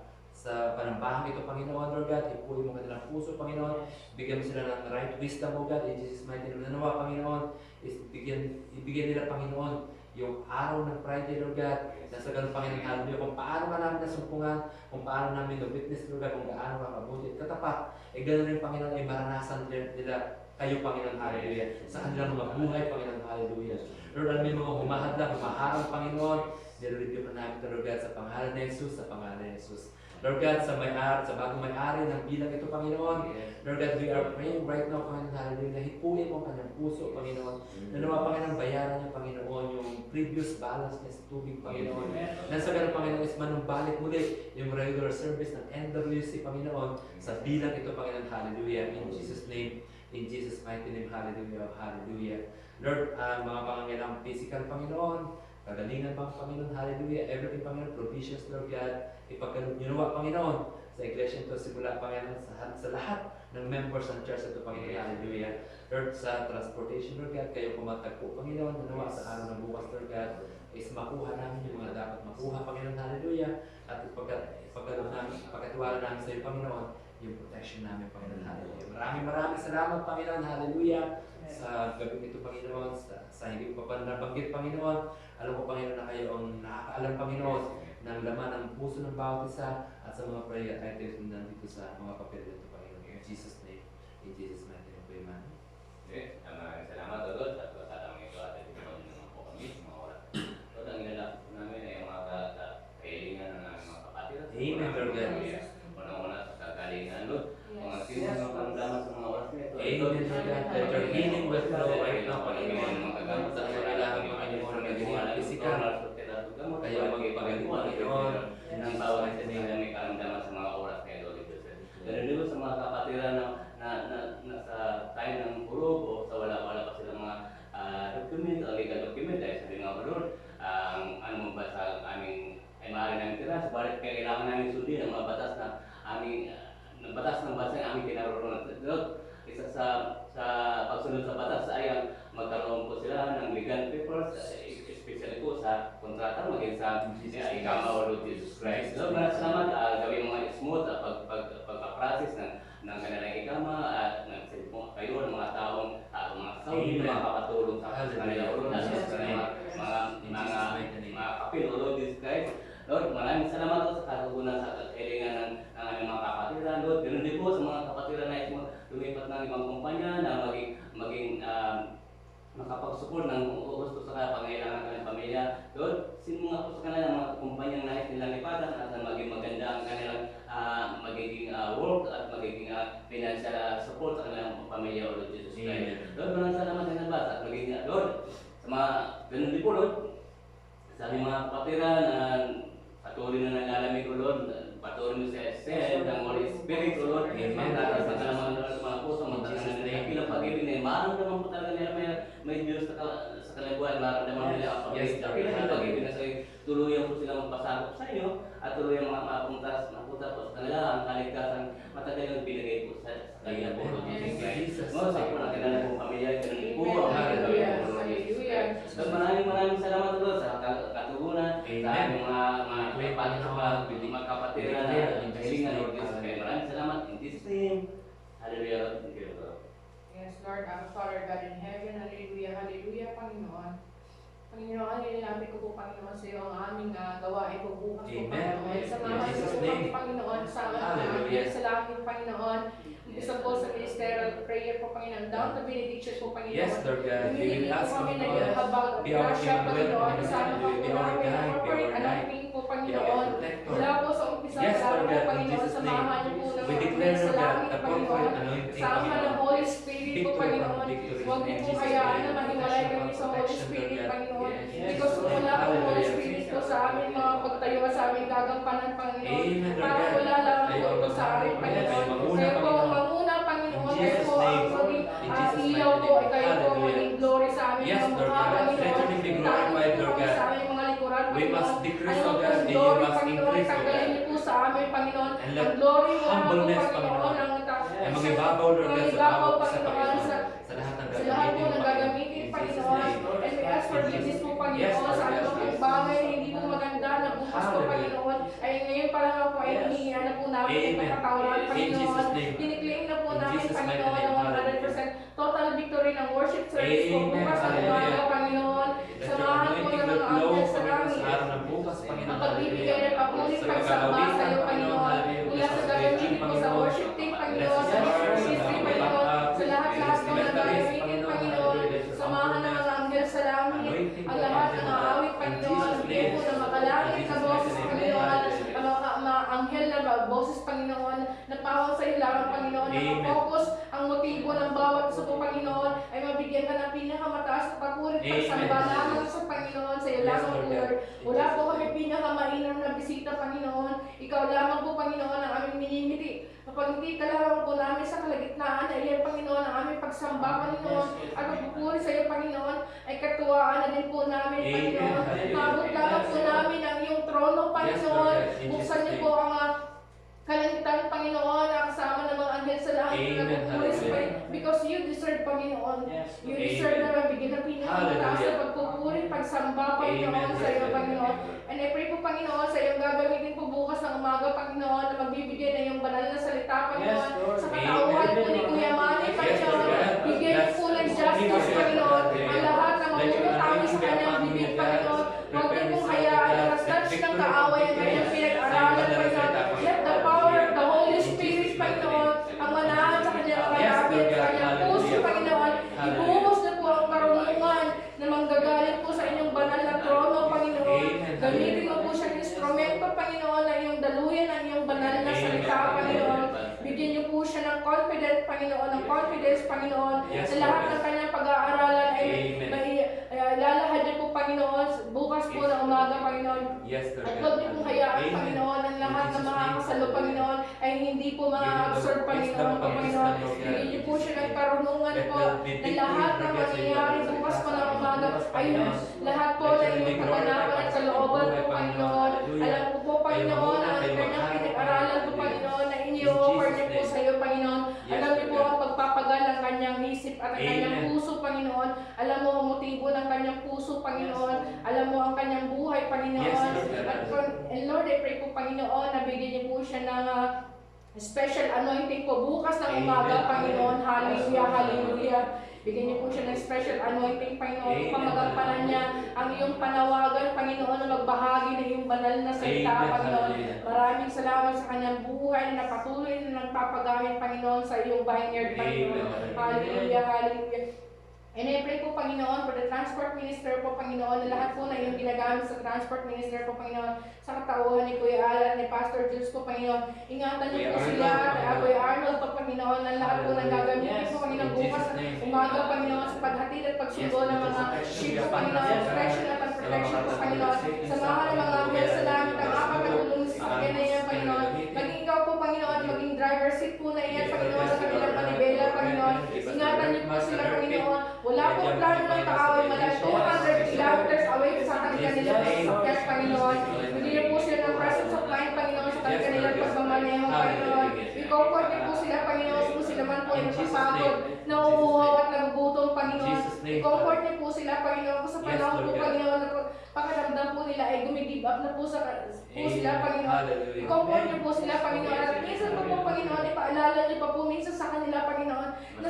panambahan ito, Panginoon, Lord God, ipuri mo kanilang puso, Panginoon, bigyan mo sila ng right wisdom, O God, in Jesus' mighty name. Nanawa, Panginoon, ibigyan nila, Panginoon, yung araw ng Friday, Lord God, na sa ganun, Panginoon, hallelujah, kung paano ka namin nasumpungan, kung paano namin na-witness, Lord God, kung gaano ka kabuti at katapat, gano'n rin, Panginoon, ay maranasan nila kayo, Panginoon, hallelujah, sa kanilang mga buhay, Panginoon, hallelujah. Lord, alam mo yung mga humahadlang, humaharang, Panginoon, nire-review ka namin, Lord God, sa pangalan ni Jesus, sa pangalan ni Jesus. Lord God, sa bagong may-ari ng bilang ito, Panginoon. Lord God, we are praying right now, Panginoon, hallelujah. Hipuin mo ang kanyang puso, Panginoon. Nanawa, Panginoon, bayaran niya, Panginoon, yung previous balance niya sa tubig, Panginoon. Nang sa ganun, Panginoon, is manumbalik muli yung regular service ng NWC, Panginoon, sa bilang ito, Panginoon, hallelujah. In Jesus' name, in Jesus' mighty name, hallelujah, hallelujah. Lord, mga pangangailangan physical, Panginoon, kagalingan, Panginoon, hallelujah, everything, Panginoon, provisions, Lord God, ipagkanuwa, Panginoon, sa iglesia ito, simula, Panginoon, sa lahat ng members ng church ito, Panginoon, hallelujah. Lord, sa transportation, Lord God, kayo pumatagpo, Panginoon, nanawa sa araw ng bukas, Lord God, is makuha namin yung mga dapat makuha, Panginoon, hallelujah, at pagkatiwala namin sa iyo, Panginoon, yung protection namin, Panginoon, hallelujah. Maraming salamat, Panginoon, hallelujah, sa gabing ito, Panginoon, sa hindi ko pa nabanggit, Panginoon. Alam ko, Panginoon, na kayo ang nakakaalam, Panginoon, ng laman ng puso ng bawat isa at sa mga prayer items na nandito sa mga papel dito, Panginoon. In Jesus' name, in Jesus' mighty name, amen. Okay, maraming salamat, Lord, at katamang ito at ito naman po kami sa mga oras. Lord, ang ilalap po namin ay mga kahilingan ng aming mga kapatid. Amen, Lord God. Una-una sa kagalingan, Lord. Mga sino ng karamdaman sa mga oras na ito. Amen, Lord God. That your healing will flow right now, Panginoon. Mga kagamot sa mga kailangan, Panginoon, na Panginoon, physical. Kayo magpagaling, Panginoon, ng bawat isa nila may karamdaman sa mga oras na ito, Lord Jesus. Ganun din sa mga kapatiran na sa time ng hurog o sa wala pa silang mga document o legal document dahil sabi nga ko, Lord, ano mo ba sa aming ay maaari namin tira, subalit kailangan namin sundin ang mga batas na aming batas ng bansa ang aming kinaroroonan. Lord, isa sa pagsunod sa batas ay ang magkaroon po sila ng legal papers, especially po sa kontrata maging sa ikama o Lord Jesus Christ. Lord, maraming salamat, gawin mga smooth pagpa-process ng kanilang ikama at kayo ng mga taong mga Saudi na makakatulong sa kanila o Lord Jesus mga kapil o Lord Jesus Christ. Lord, maraming salamat po sa karugunan sa kailangan ng aming mga kapatiran. Lord, ganoon din po sa mga kapatiran na lumipat ng ibang kumpanya na maging makapag-support ng gusto sa pangailangan ng kanilang pamilya. Lord, sino nga po sa kanila mga kumpanyang nais nilang lipatan at maging maganda ang kanilang magiging work at magiging financial support sa kanilang pamilya o Lord Jesus Christ. Lord, maraming salamat sa nabas at magiging Lord, sa mga ganoon din po, Lord, sa aming mga kapatiran na patuloy na nalalamig ko, Lord, patuloy mo sa send ng Holy Spirit, O Lord, magtatas na kalaman ng mga puso, magtatas na nila pilang pag-ibig na maramdaman po talaga nila may Diyos sa kalabuan, maramdaman nila ang pag-ibig na sa tuluyan po sila magpasakop sa inyo at tuluyan mapunta po sa kanila ang kaligtasan matagal yung binigay po sa kanila po, Lord Jesus Christ. Sa po na kanila po pamilya, kanila po ang Hallelujah. Maraming salamat, Lord, sa katugunan, sa aming mga kapatiran na kahilingan, Lord Jesus Christ. Maraming salamat in Jesus' name. Hallelujah. Thank you, Lord. Yes, Lord, our Father God in heaven, hallelujah, hallelujah, Panginoon. Panginoon, nilalapit ko po, Panginoon, sa iyo ang aming gawain po bukas po, Panginoon. Samahan niyo po kami, Panginoon, sa aming sa langit, Panginoon. Isa po sa ministerial prayer po, Panginoon. Down to benediction po, Panginoon. Yes, Lord God. We will ask, Panginoon, habang be our grasya, Panginoon. Panginoon. Sama ka po Be our namin, guide, be corporate our anointing po, be our Panginoon. protector. Mula po sa umpisa, Yes, lalo Lord po, God, in Panginoon. Jesus' Samahan name. niyo po ng We mga declare, sa Lord God, langit, the Panginoon. corporate anointing, Sama ng Panginoon. Holy Spirit po, Panginoon. Huwag niyo po hayaan na mahiwalay kami sa Holy Spirit, Panginoon. Because kung wala po Holy Spirit po sa amin, mga pagtayo sa amin gagampanan, Panginoon. Amen, Lord Parang God. wala lang po Kayo ang ito sa amin, maghahain, Panginoon. kayo manguna, Kayo po ang Panginoon. manguna, Panginoon. In Kayo Jesus' po ang name. maging In Jesus' ilaw mighty po. name. Kayo po ang Hallelujah. maging glory sa amin, Yes, mga Lord mukha, God. Panginoon. Let your name be glorified, Lord God. Sa aming mga likuran, We Panginoon. must decrease, Ano Lord po God, and you glory, must Panginoon. increase, Lord Tanggalin God. niyo po sa amin, Panginoon. And let Ang glory mo na po, humbleness, Panginoon. Panginoon. Ang Ang magibabaw, Lord God, sa magibabaw, bawat isa, Panginoon, Panginoon. Sa lahat ng sa lahat po gagamitin, ng gagamitin, In Jesus' Panginoon. name. And we ask for forgiveness po, Yes, Panginoon, Lord sa God. anumang bagay na hindi po maganda na bukas po, Hallelujah. Panginoon. Ay ngayon pa lang po ay hinihingan na po namin Amen. ang kapatawaran, In Panginoon. Jesus' name. Kiniklaim na po In namin, Jesus' mighty Panginoon, name. ang 100% total victory ng worship service po Amen. bukas at Hallelujah. umaga, Panginoon. Let your Samahan po anointing ng will mga flow, angel sa Panginoon, langit. sa araw ng bukas, Panginoon. Ang pagbibigay ng papuling Sa pagsamba pagkakawitan, sa iyo, Panginoon. Panginoon. Hallelujah. Mula sa gagamitin po sa worship team, Panginoon. Sa ministry, Panginoon. Sa lahat-lahat po ng gagamitin, Panginoon. Samahan ng mga anghel sa langit. Ang lahat ng aawit, Panginoon. Bigyan po ng makalangit na boses, Panginoon. Ang mga anghel na Panginoon, Amen. nakafocus ang motibo ng bawat isa po, Panginoon, ay mabigyan ka ng pinakamataas na papuri at pagsamba Amen. lamang sa Panginoon, sa iyo Yes, lamang Lord po, God. Lord. Wala po kami pinakamainam na bisita, Panginoon. Ikaw lamang po, Panginoon, ang aming minimiti. Kapag ka lamang po namin sa kalagitnaan na iyan, Panginoon, ang aming pagsamba, Panginoon, at pagpupuri sa iyo, Panginoon, ay katuwaan na din po namin, Amen. Panginoon. Hallelujah. Mabot lamang po namin ang iyong trono, Panginoon. Yes, Lord God. In Buksan niyo Jesus' po ang kalangitan, Panginoon, na kasama ng mga anghel sa langit na Amen. nagpupuri sa Hallelujah. Panginoon. Because you deserve, Panginoon. You deserve Amen. na mabigyan ng pinakamataas na Hallelujah. pagpupuri, pagsamba, Panginoon, Amen. sa iyo, Panginoon. And I pray po, Panginoon, sa iyong gagamitin po bukas ng umaga, Panginoon, na magbibigay na iyong banal na salita, Panginoon, sa katauhan po ni Kuya Manny, Yes, Panginoon. Lord. Bigyan niyo po ng justice, Panginoon, ang lahat na magpuputami sa kanyang bibig, Panginoon. Huwag niyo pong hayaan na touch ng kaaway ang kanyang pinag-aralan, Panginoon. Let the power of the Holy Spirit, Panginoon, ang manahan sa kanyang kalabi at sa kanyang puso, Panginoon. Ibuhos na po ang karunungan na manggagaling po sa inyong banal na trono, Panginoon. Gamitin mo po siyang instrumento, Panginoon, na iyong daluyan ang iyong banal na salita, Panginoon. Bigyan niyo po siya ng confidence, Panginoon, Panginoon, Yes, sa lahat Lord. ng kanyang pag-aaralan ay lalahad niyo po, Panginoon, bukas po na umaga, Panginoon. Yes, Lord At God. huwag niyo pong hayaan, Amen. Panginoon, ang lahat In ng Jesus' mga name. kasalo, Panginoon, ay hindi po ma-absorb, Panginoon, Panginoon. Bigyan niyo po siya ng karunungan po na lahat ng mangyayari bukas po na umaga ay lahat po na iyong kaganapan at kalooban po, Panginoon. Alam ko po, Panginoon, ang kanyang pinag-aralan po, Panginoon, na inyo-offer niyo po sa iyo, Panginoon. Alam niyo po ang pagpapagal ng kanyang isip at ang kanyang Amen. puso, Panginoon. Alam mo ang motibo ng kanyang puso, Panginoon. Alam mo ang kanyang buhay, Panginoon. Yes, Lord. And Lord, I pray po, Panginoon, na bigyan niyo po siya ng special anointing po bukas ng umaga, Amen. Panginoon. Hallelujah, hallelujah. Bigyan niyo po siya ng special anointing, Panginoon. Amen. Pamagampanan niya ang iyong panawagan, Panginoon, na magbahagi ng iyong banal na salita, Amen. Panginoon. Hallelujah. Maraming salamat sa kanyang buhay na patuloy na nagpapagamit, Panginoon, sa iyong vineyard, Panginoon. Amen. Hallelujah, hallelujah. And I pray po, Panginoon, for the transport minister po, Panginoon, na lahat po na iyong ginagamit sa transport minister po, Panginoon, sa katauhan ni Kuya Alan, ni Pastor Jules po, Panginoon. Ingatan niyo po Kuya sila, Arnold, at Panginoon. Kuya Arnold po, Panginoon, na lahat po na gagamitin Yes. po, Panginoon, In bukas Jesus' name. umaga, Panginoon, sa paghatid at pagsundo Yes, ng mga Jesus. ships, Panginoon, protection at protection po, Panginoon. Samahan ng mga anghel sa langit, ang apat na tulong sa sakyan na iyan, Panginoon. Maging ikaw po, Panginoon, maging driver seat po na iyan, Panginoon, sa kanilang manibela, Panginoon. Ingatan niyo po sila, Panginoon. Wala po plano ng kaaway, mala 200 kilometers away sa kanilang sasakyan, Panginoon. Hindi niyo po sila ng presence of mind, Panginoon, sa kanilang pagmamaneho, Panginoon. I-comfort niyo po sila, Panginoon, kung sila man po ay napapagod, nauuhaw at nagugutom, Panginoon. I-comfort niyo po sila, Panginoon, kung sa panahon po, Panginoon, na pakiramdam po nila ay gumigib up na po sila, Panginoon. Hallelujah. I-comfort niyo po sila, Panginoon. At minsan po, Panginoon, ipaalala niyo pa po minsan sa kanila, Panginoon, na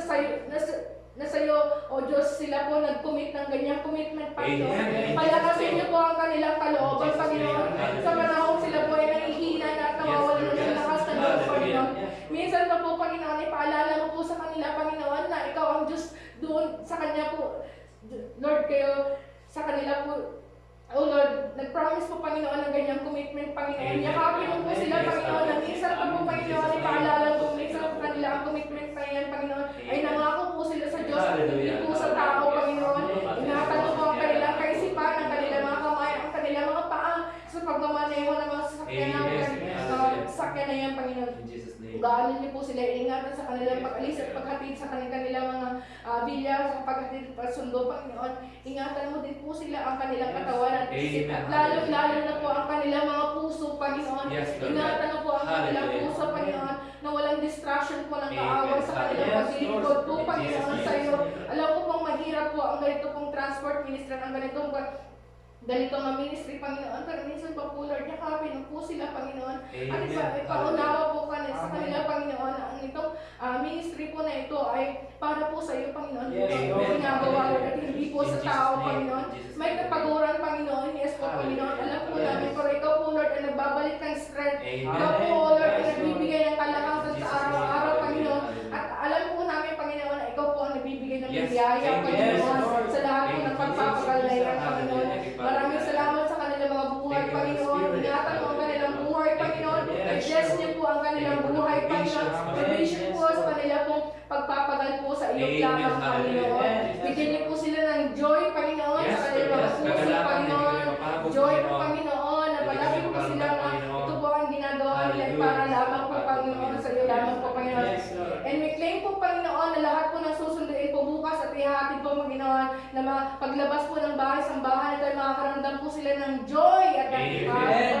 sa'yo, O Diyos, sila po nag-commit ng ganyang commitment, Panginoon. Amen. Palakasin niyo po ang kanilang kalooban, Panginoon. Sa panahon sila po ay nangihina na at nawawalan ng lakas ng loob, Panginoon. Minsan pa po, Panginoon, ipaalala mo po sa kanila, Panginoon, na ikaw ang Diyos doon sa kanya po. Lord, kayo sa kanila po. Oh Lord, nag-promise po, Panginoon, ng ganyang commitment, Panginoon. Amen. Yakapin mo po sila, Panginoon, na minsan pa po, Panginoon, ipaalala po minsan po kanila ang commitment na yan, Panginoon, ay nangako po sila sa Diyos, hindi po sa tao, Panginoon. Ingatan mo po ang kanilang kaisipan, ang kanilang mga kamay, ang kanilang mga paa, sa pagmamaneho ng mga sasakyan na yan, Panginoon. In Jesus' name. Gaanin niyo po sila, ingatan sa kanilang pag-alis at paghatid sa kanilang mga bilyar, sa paghatid at pagsundo, Panginoon. Ingatan mo din po sila ang kanilang katawan at isip, at lalo na po ang kanilang mga puso, Panginoon. Yes, Lord. Ingatan mo po ang kanilang Hallelujah. puso, Panginoon, na walang distraction po ng Amen. kaaway sa kanilang Yes, paglilingkod po, Lord. Panginoon, In sa iyo. Jesus' name. Alam ko pong mahirap po ang ganito pong transport ministry, ang ganitong na ministry, Panginoon, pero minsan pa po, Lord, yakapin po sila, Panginoon. At ipaunawa po sa kanila, Panginoon, ang itong ministry po na ito ay para po sa iyo, Panginoon. Yes, Hindi po Lord. ginagawa, Lord, at hindi po In sa Jesus' tao, name. Panginoon. In Jesus' May name. kapaguran, Panginoon. Yes po, Panginoon. Alam po namin, pero ikaw po, Lord, ay nagbabalik ng strength. Amen. Ikaw po, Lord, ay nagbibigay ng kalakasan sa araw-araw, Panginoon. At alam po namin, Panginoon, na ikaw po ang nagbibigay ng Yes. biyaya, Amen. Panginoon, Yes, Lord. sa lahat po ng pagpapagal na yan, Panginoon. Maraming salamat sa kanilang mga buhay, Panginoon. Ingatan mo ang kanilang buhay, Panginoon. I-bless niyo po ang kanilang buhay, Panginoon. Provision po sa pagpapagal po sa iyong Amen. lamang, Panginoon. Hallelujah. Bigyan niyo po sila ng joy, Panginoon, Yes, sa kanilang mga yes. puso, Kagalakan, Panginoon. hindi kami mapagod, Joy po, Panginoon. Panginoon, na Hindi palagi kami po makaramdam, silang Panginoon. ito po ang ginagawa nila Hallelujah. para lamang po, Panginoon, sa iyo lamang po, Panginoon. Yes, Lord. And we claim po, Panginoon, na lahat po ng susunduin po bukas at ihahatid po, Panginoon, na paglabas po ng bahay, sambahan, ito ay makakaramdam po sila ng joy at Amen.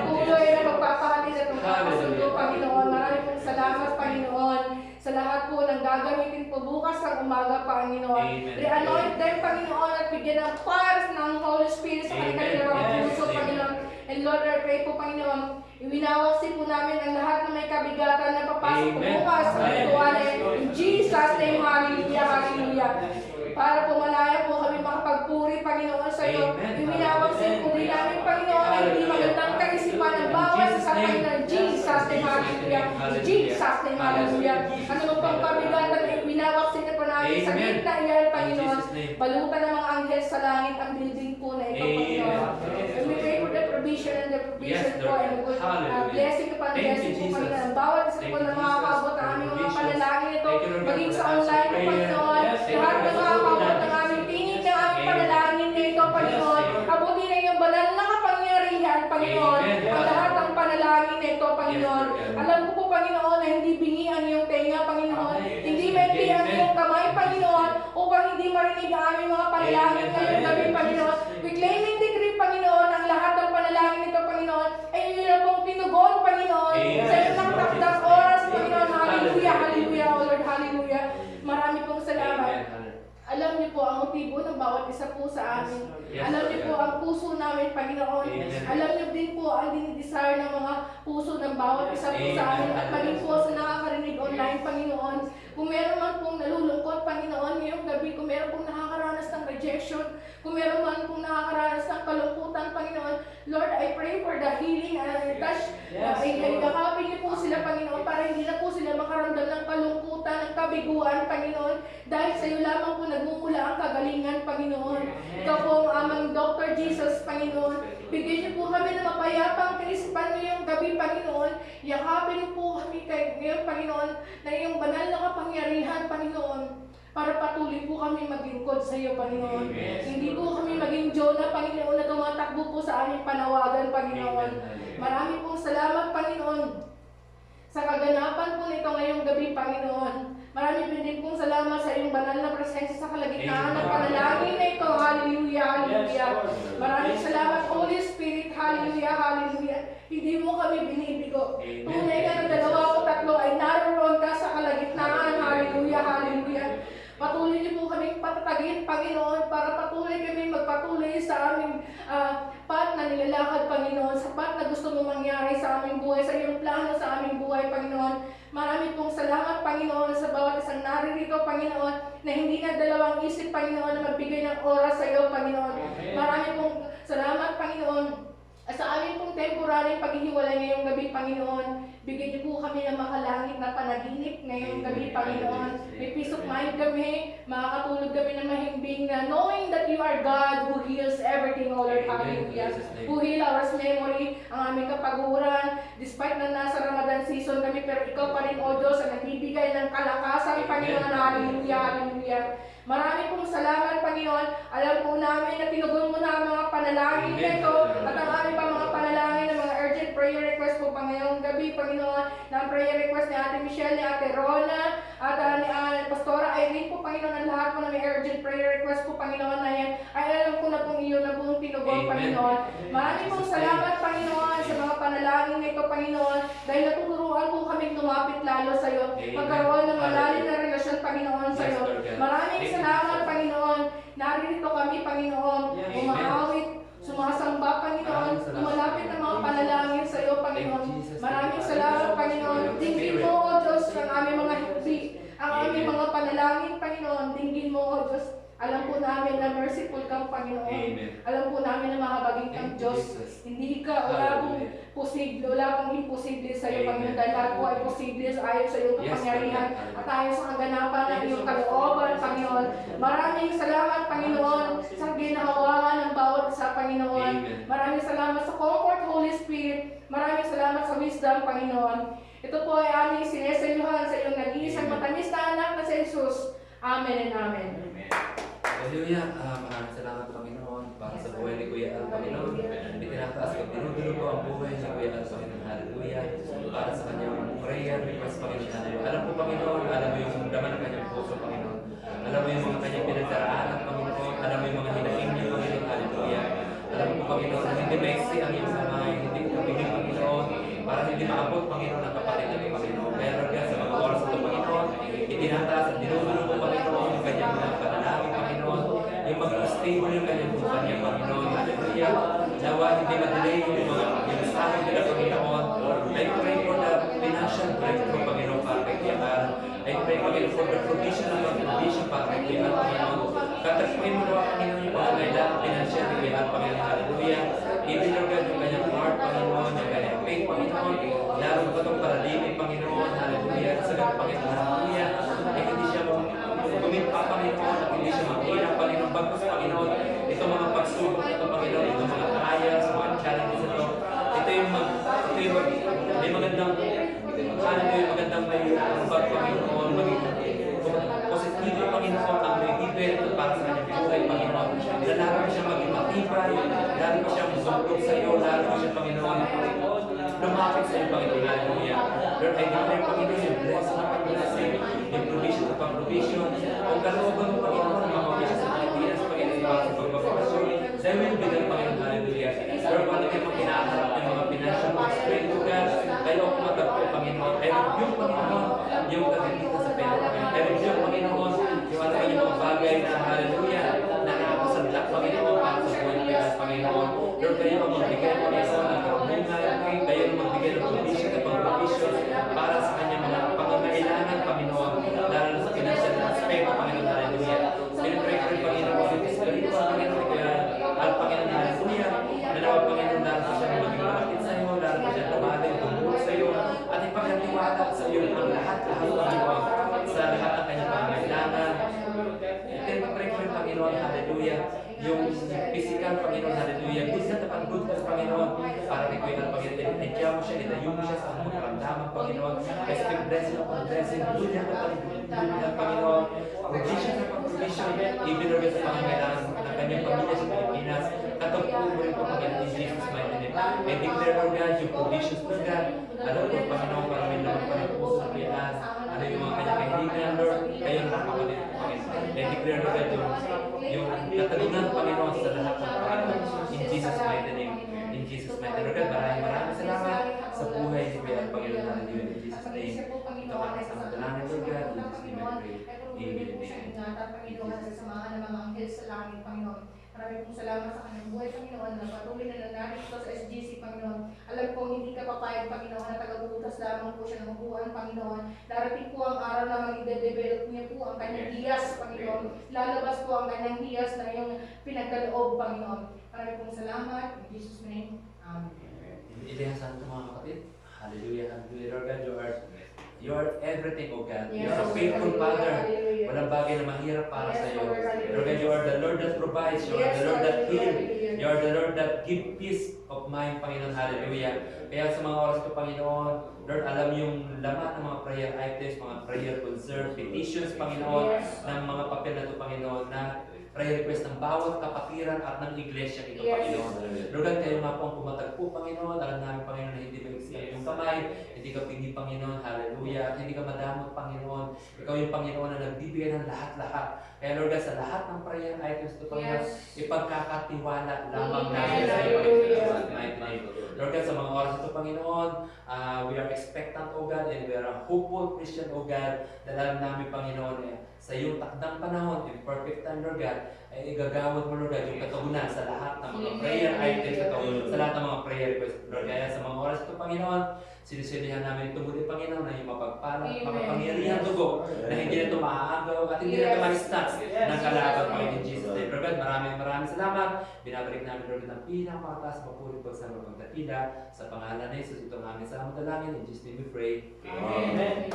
patuloy na pagpapahatid at magpapasundo, Hallelujah. Panginoon. Maraming pong salamat, Panginoon, sa lahat po ng gagamitin po bukas ng umaga, Panginoon. Amen. Re-anoint them, Panginoon, at bigyan ng fire ng Holy Spirit sa Amen. kanilang mga Yes. puso, Amen. Panginoon. And Lord, I pray po, Panginoon, iwinawasi po namin ang lahat na may kabigatan na papasok po Amen. bukas sa Amen. katuan. In Jesus' name, hallelujah, hallelujah. Para po malaya po kami makapagpuri, Panginoon, sa iyo. Amen. Iwinawasi po din namin, Panginoon, na hindi magandang kaisipan ng bawat sa Panginoon. Jesus' name, hallelujah. In Jesus' name, hallelujah. Ano mo pang kabigatan na iwinawasi na po namin sa Amen. gitna iyan, In Panginoon. Jesus' name. Balutan ng mga anghel sa langit ang building po na ito, Panginoon. Amen. And we pray for the provision and the provision Yes, po Lord. and good Hallelujah. blessing upon Thank you, blessing po, Jesus. Panginoon. Bawat isa Thank po you, na Jesus, makakabot ang for aming mga provisions. panalangin ito, Thank you, Lord, maging for sa the answered online po, prayer. Panginoon. Yes, thank Lahat you, na Lord, for makakabot that. ng aming tinig ng aming Amen. panalangin na ito, Panginoon. Yes, Lord. Abutin na iyong banal na kapangyarihan, Panginoon. Amen. Ang lahat ng panalangin na ito, Panginoon. Yes, Lord. Alam ko po, Panginoon, na hindi bingi ang iyong tenga, Panginoon. Amen. Hindi maikli ang Amen. iyong kamay, Panginoon, upang hindi marinig ang aming mga panalangin Amen. ngayong gabi, Amen. Panginoon. We claim and decree, Panginoon, ang lahat ng panalangin nito, Panginoon, ay iyong pong tinugon, Panginoon, Amen. sa iyong nakatakdang oras, Panginoon. Hallelujah, hallelujah, O Lord, hallelujah. Marami pong salamat. Amen. Alam niyo po ang motibo ng bawat isa po sa amin. Yes, Alam niyo Lord. po ang puso namin, Panginoon. Amen. Alam niyo din po ang dinidesire ng mga puso ng bawat isa po sa amin. At maging po sa nakakarinig online, Panginoon. Kung meron man pong nalulungkot, Panginoon, ngayong gabi, kung meron pong nakakaranas ng rejection, kung meron man pong nakakaranas ng kalungkutan, Panginoon, Lord, I pray for the healing and touch. Ay yakapin niyo po sila, Panginoon, para hindi na po sila makaramdam ng kalungkutan, ng kabiguan, Panginoon. Dahil sa iyo lamang po nagmumula ang kagalingan, Panginoon. Ikaw po ang amang Dr. Jesus, Panginoon. Bigyan niyo po kami ng mapayapang kaisipan ngayong gabi, Panginoon. Yakapin niyo po kami ngayon, Panginoon, na iyong banal na kapangyarihan, Panginoon. Para patuloy po kami maglingkod sa iyo, Panginoon. Amen. Hindi po kami maging Jonah, Panginoon, na tumatakbo po sa aming panawagan, Panginoon. Amen. Marami pong salamat, Panginoon, sa kaganapan po nito ngayong gabi, Panginoon. Marami din pong salamat sa iyong banal na presensya sa kalagitnaan ng panalangin na ito. Hallelujah, hallelujah. Maraming salamat, Holy Spirit. Hallelujah, hallelujah. Hindi mo kami binibigo. Amen. Tunay ka na dalawa o tatlo ay naroon ka sa kalagitnaan. Hallelujah, hallelujah. Patuloy niyo po kaming patatagin, Panginoon, para patuloy kami magpatuloy sa aming path na nilalakad, Panginoon, sa path na gusto mo mangyari sa aming buhay, sa iyong plano sa aming buhay, Panginoon. Marami pong salamat, Panginoon, sa bawat isang naririto, Panginoon, na hindi na dalawang isip, Panginoon, na magbigay ng oras sa iyo, Panginoon. Marami pong salamat, Panginoon, sa aming pong temporary paghihiwalay ngayong gabi, Panginoon. Bigyan niyo po kami ng makalangit na panaginip ngayong gabi, Panginoon. May peace of mind kami, makakatulog kami ng mahimbing na knowing that you are God who heals everything, O Lord, hallelujah. Who heal our memory, ang aming kapaguran. Despite na nasa Ramadan season kami, pero ikaw pa rin, O Diyos, ang nagbibigay ng kalakasan, Panginoon, hallelujah, hallelujah. Marami pong salamat, Panginoon. Alam po namin na tinugon mo na ang mga panalangin na ito at ang aming pa mga panalangin ng mga urgent prayer request po pa ngayong gabi, Panginoon, na ang prayer request ni Ate Michelle, ni Ate Rona, at ni Pastora Irene po, Panginoon, ang lahat po na may urgent prayer request po, Panginoon, na yan, ay alam ko na pong iyo na pong tinugon, Panginoon. Marami pong salamat, Panginoon, sa mga panalangin na ito, Panginoon, dahil natuturuan po kaming lumapit lalo sa iyo, magkaroon ng malalim na relasyon, Panginoon, sa iyo. Maraming salamat, Panginoon. Naririto kami, Panginoon, umaawit, sumasamba, Panginoon, lumalapit ng mga panalangin sa iyo, Panginoon. Maraming salamat, Panginoon. Dinggin mo, O Diyos, ang aming mga hikbi, ang aming mga panalangin, Panginoon. Dinggin mo, O Diyos. Alam po namin na merciful kang Panginoon. Amen. Alam po namin na mahabagin kang Thank you, Diyos. Jesus. Hindi ka, wala pong posible, wala pong imposible sa iyo, Amen. Panginoon. Dahil lahat po ay posible ayon sa iyong Yes, kapangyarihan Lord. at ayon sa kaganapan ng iyong kalooban, Panginoon. Maraming salamat, Panginoon, sa ginahawahan ng bawat isa, Panginoon. Amen. Maraming salamat sa comfort, Holy Spirit. Maraming salamat sa wisdom, Panginoon. Ito po ay aming sineseluhan sa iyong nag-iisang Amen. matamis na anak na si Jesus. Amen and amen. Hallelujah. Maraming salamat, Panginoon, para sa buhay ni Kuya Al, Panginoon. Itinataas ko, dinudulog ko ang buhay ni Kuya Al, Panginoon. Hallelujah. Para sa kanyang prayer request, Panginoon. Hallelujah. Alam ko, Panginoon, alam mo yung laman ng kanyang puso, Panginoon. Alam mo yung mga kanyang pinagdaraanan, Panginoon. Alam mo yung mga hinaing niya, Panginoon. Hallelujah. Alam ko, Panginoon, na hindi maiksi ang iyong samay, hindi kapigil, Panginoon, para hindi maabot, Panginoon, ang kapatid ng Panginoon. Kaya, Lord God, sa mga oras ito, Panginoon, itinataas at dinudulog ko, Panginoon, yung kanyang mga panalangin, Panginoon, yung mag-stable yung kanyang kumpanya, Panginoon. Hallelujah. Nawa, hindi madelay yung sabi nila, Panginoon. I pray for the financial breakthrough, Panginoon, para kay Kuya Al. I pray, Panginoon, for the provision ng mga provision para kay Kuya Al, Panginoon. Katagpuin mo nawa, Panginoon, yung mga kailangan financial ni Kuya Al, Panginoon. Hallelujah. Even, Lord God, yung kanyang heart, Panginoon, yung kanyang faith, Panginoon. Lalo mo itong paralimit, Panginoon. Hallelujah. Sa ganun, Panginoon. Hallelujah. Ay hindi siya guminpa, Panginoon, at hindi siya maghirap, Panginoon. Bagkus, Panginoon, ito mga pagsubok ito, Panginoon, ito mga trials, mga challenges ito. Ito yung may magandang, hallelujah, magandang may bag, Panginoon, maging positibo, Panginoon, ang may event para sa kanyang buhay, Panginoon. Lalo mo siya maging matibay, lalo mo siya masumplog sa iyo, lalo mo siya, Panginoon, lumapit sa iyo, Panginoon. Hallelujah. Lord, I declare, Panginoon, yung blessing na pag-blessing, yung provision na pag-provision, kung kalooban mo, Panginoon, mga provision sa Pilipinas, Panginoon, para sa pagbabakasyon, they will be there, Panginoon. Hallelujah. Lord, kung ano kayo mga kinaharap ng mga financial constraint, God, kayo ang matagpo, Panginoon. I rebuke, Panginoon, yung kagalitan sa pera, Panginoon. I rebuke, Panginoon, yung ano yung mga bagay na, hallelujah, na nakasadlak, Panginoon, para sa buhay ng Pinas, Panginoon. Lord, kayo ang magbigay, Panginoon, ng karunungan, kayo ang magbigay ng provision at pang-provision para sa kanyang mga pangangailangan, Panginoon, lalo sa financial aspect, Panginoon. Hallelujah. Pinipray ko rin, Panginoon, yung spiritual, Panginoon, kaya al Panginoon, hallelujah, nalawag, Panginoon, lalo sa siya maging malapit sa iyo, lalo sa siya lumalim, tungkol sa iyo, at ipagkatiwala sa iyo ang lahat-lahat, Panginoon, sa lahat ng kanyang pangangailangan. Pinipray ko rin, Panginoon, hallelujah, yung physical, Panginoon, hallelujah, good na dapat good ka, Panginoon, para kay Kuya Al, Panginoon, inadya mo siya, itayo mo siya sa mga karamdaman, Panginoon, kasi yung blessing upon blessing, good na dapat good na, Panginoon, provision na pag-provision, even Lord sa pangangailangan ng kanyang pamilya sa Pilipinas, katagpo mo rin po, Panginoon, in Jesus' mighty name. I declare, Lord God, yung provisions, Lord God, alam ko, Panginoon, para may naman pa ng puso ng Kuya Al, ano yung mga kanyang kahilingan, Lord, kayo na nakapagod ito, Panginoon. I declare, Lord God, yung katalunan, Panginoon, sa lahat ng Panginoon, in Jesus' mighty name. In Jesus' mighty name. Lord God, maraming salamat sa buhay ni Kuya Al, Panginoon, hallelujah, in Jesus' name. Ito ka sa madalangin, Lord God, in Jesus' name I pray. Amen. Panginoon, sa samahan ng mga anghel sa langit, Panginoon. Maraming pong salamat sa kanyang buhay, Panginoon, na patuloy na nananalig ito sa SGC, Panginoon. Alam ko, hindi ka papayag, Panginoon, na tagabutas lamang po siya ng mabuhan, Panginoon. Darating po ang araw na mag-develop niya po ang kanyang hiyas, Panginoon. Lalabas po ang kanyang hiyas na iyong pinagkaloob, Panginoon. Maraming pong salamat. In Jesus' name, Amen. Ilihasan ito, mga kapatid. Hallelujah, hallelujah. Lord God, you are everything, O God. You Yes, are a faithful Father. hallelujah. Walang bagay na mahirap para Yes, sa iyo. Lord, hallelujah. Lord God, you are the Lord that provides. You are Yes, the Lord that hallelujah, heals. hallelujah. You are the Lord that give peace of mind, Panginoon. Hallelujah. Kaya sa mga oras ko, Panginoon, Lord, alam yung laman ng mga prayer items, mga prayer concern, petitions, Panginoon, Yes. ng mga papel na ito, Panginoon, na prayer request ng bawat kapatiran at ng iglesia ito, Yes. Panginoon. Lord God, kayo nga po ang pumatagpo, Panginoon. Alam namin, Panginoon, na hindi maiksi ang iyong kamay, hindi ka pingi, Panginoon. Hallelujah. At hindi ka madamot, Panginoon. Ikaw yung Panginoon na nagbibigay ng lahat-lahat. Kaya Lord God, sa lahat ng prayer items ito, Panginoon, Yes. ipagkakatiwala lamang Amen. namin sa iyo, Panginoon. Hallelujah. In mighty name. Lord God, sa mga oras ito, Panginoon, we are expectant, O God, and we are a hopeful Christian, O God, na alam namin, Panginoon, sa iyong takdang panahon, in perfect time, Lord God, ay igagawad mo, Lord God, yung katugunan sa lahat ng mga prayer items ito, sa lahat ng mga prayer requests, Lord. Kaya sa mga oras ito, Panginoon, sinisilihan namin ito muli, Panginoon, na yung mapagpala, Amen. makapangyarihan dugo, na hindi na ito maaagaw at hindi na ito ma-snatch ng kalaban, Panginoon, in Jesus' name. Lord God, maraming salamat. Binabalik namin, Lord God, ang pinakamataas mapulit pagsama pagkatila sa pangalan ni Jesus. Ito ang aming salamat dalangin. In Jesus' name we pray. Amen.